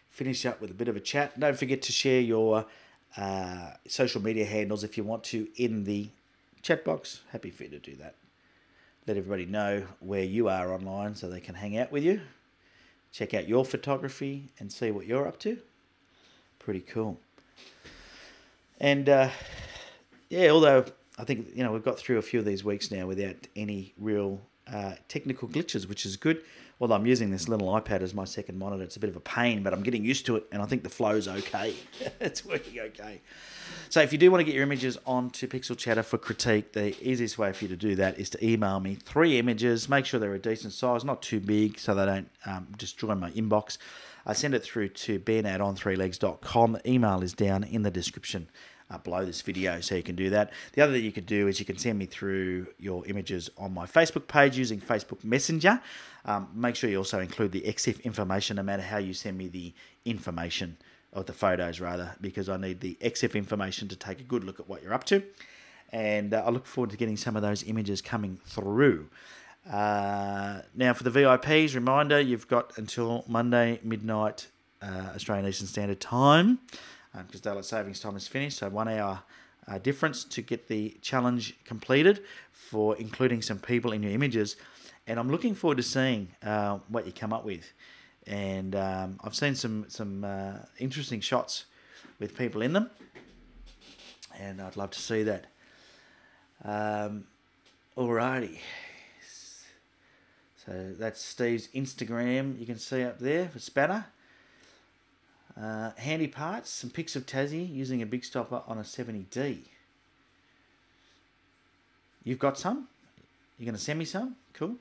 finish up with a bit of a chat. Don't forget to share your social media handles if you want to in the chat box. Happy for you to do that. let everybody know where you are online so they can hang out with you, check out your photography and see what you're up to. Pretty cool. And yeah, although I think, you know, we've got through a few of these weeks now without any real technical glitches, which is good. Although I'm using this little iPad as my second monitor. It's a bit of a pain, but I'm getting used to it, and I think the flow's okay. It's working okay. So if you do want to get your images onto Pixel Chatter for critique, the easiest way for you to do that is to email me 3 images. Make sure they're a decent size, not too big, so they don't destroy my inbox. I send it through to ben@on3legs.com. The email is down in the description below this video, so you can do that. The other thing you could do is you can send me through your images on my Facebook page using Facebook Messenger. Make sure you also include the EXIF information, no matter how you send me the information, or the photos rather, because I need the EXIF information to take a good look at what you're up to. And I look forward to getting some of those images coming through. Now for the VIPs, reminder, you've got until Monday midnight Australian Eastern Standard Time, because daylight savings time is finished, so 1 hour difference to get the challenge completed for including some people in your images. And I'm looking forward to seeing what you come up with. And I've seen some interesting shots with people in them, and I'd love to see that. Alrighty. So that's Steve's Instagram, you can see up there for Spanner. Handy parts, some pics of Tassie using a big stopper on a 70D. You've got some? You're going to send me some? Cool.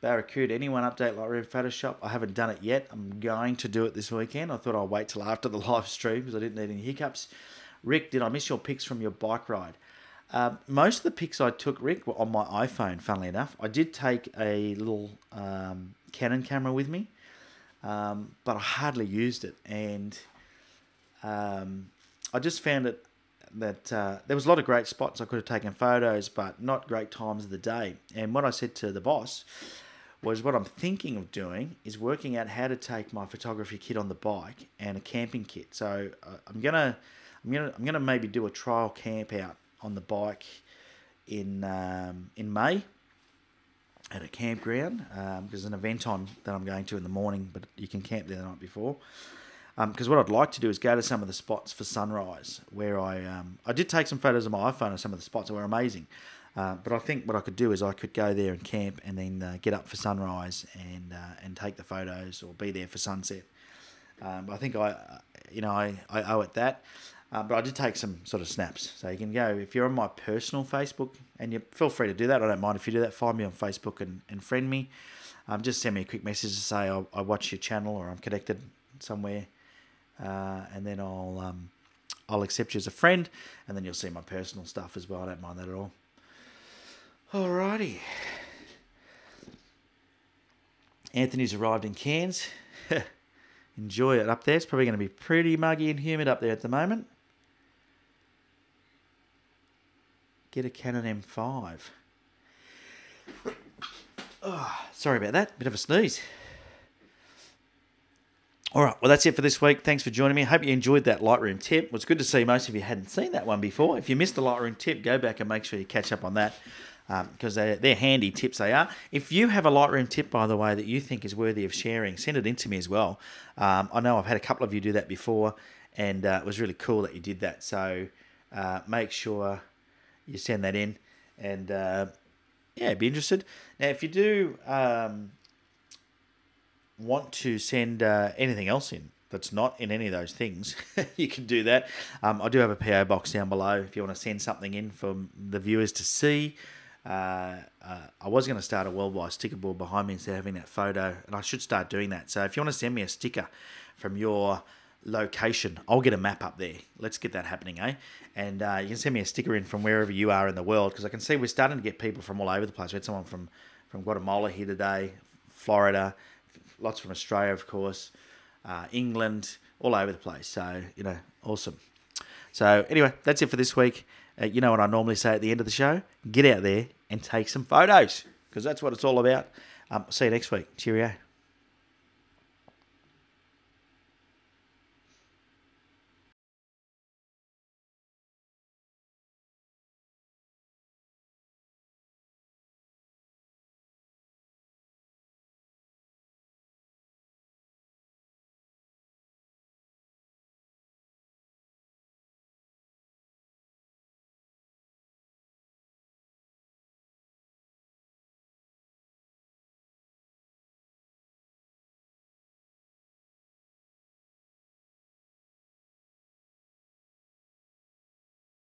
Barracuda, anyone update Lightroom Photoshop? I haven't done it yet. I'm going to do it this weekend. I thought I'll wait till after the live stream because I didn't need any hiccups. Rick, did I miss your pics from your bike ride? Most of the pics I took, Rick, were on my iPhone, funnily enough. I did take a little Canon camera with me, but I hardly used it. And I just found it that there was a lot of great spots I could have taken photos, but not great times of the day. And what I said to the boss was, what I'm thinking of doing is working out how to take my photography kit on the bike and a camping kit. So I'm gonna maybe do a trial camp out on the bike in May at a campground. There's an event on that I'm going to in the morning, but you can camp there the night before. Because what I'd like to do is go to some of the spots for sunrise where I did take some photos on my iPhone of some of the spots that were amazing. But I think what I could do is I could go there and camp and then get up for sunrise and take the photos, or be there for sunset. I think I owe it that. But I did take some sort of snaps. So you can go, if you're on my personal Facebook, and you feel free to do that. I don't mind if you do that. Find me on Facebook and friend me. Just send me a quick message to say I watch your channel, or I'm connected somewhere. And then I'll accept you as a friend, and then you'll see my personal stuff as well. I don't mind that at all. Alrighty. Anthony's arrived in Cairns. Enjoy it up there. It's probably going to be pretty muggy and humid up there at the moment. Get a Canon M5. Oh, sorry about that. Bit of a sneeze. All right, well, that's it for this week. Thanks for joining me. I hope you enjoyed that Lightroom tip. It was good to see most of you hadn't seen that one before. If you missed the Lightroom tip, go back and make sure you catch up on that, because they're handy tips, they are. If you have a Lightroom tip, by the way, that you think is worthy of sharing, send it in to me as well. I know I've had a couple of you do that before, and it was really cool that you did that. So make sure you send that in, and yeah, be interested. Now, if you do want to send anything else in that's not in any of those things, you can do that. I do have a P.o.Box down below if you want to send something in for the viewers to see. I was going to start a worldwide sticker board behind me instead of having that photo, and I should start doing that. So if you want to send me a sticker from your location, I'll get a map up there. Let's get that happening, eh? And you can send me a sticker in from wherever you are in the world, because I can see we're starting to get people from all over the place. We had someone from Guatemala here today, Florida, lots from Australia, of course, England, all over the place. So, awesome. So, anyway, that's it for this week. You know what I normally say at the end of the show? Get out there and take some photos, because that's what it's all about. See you next week. Cheerio.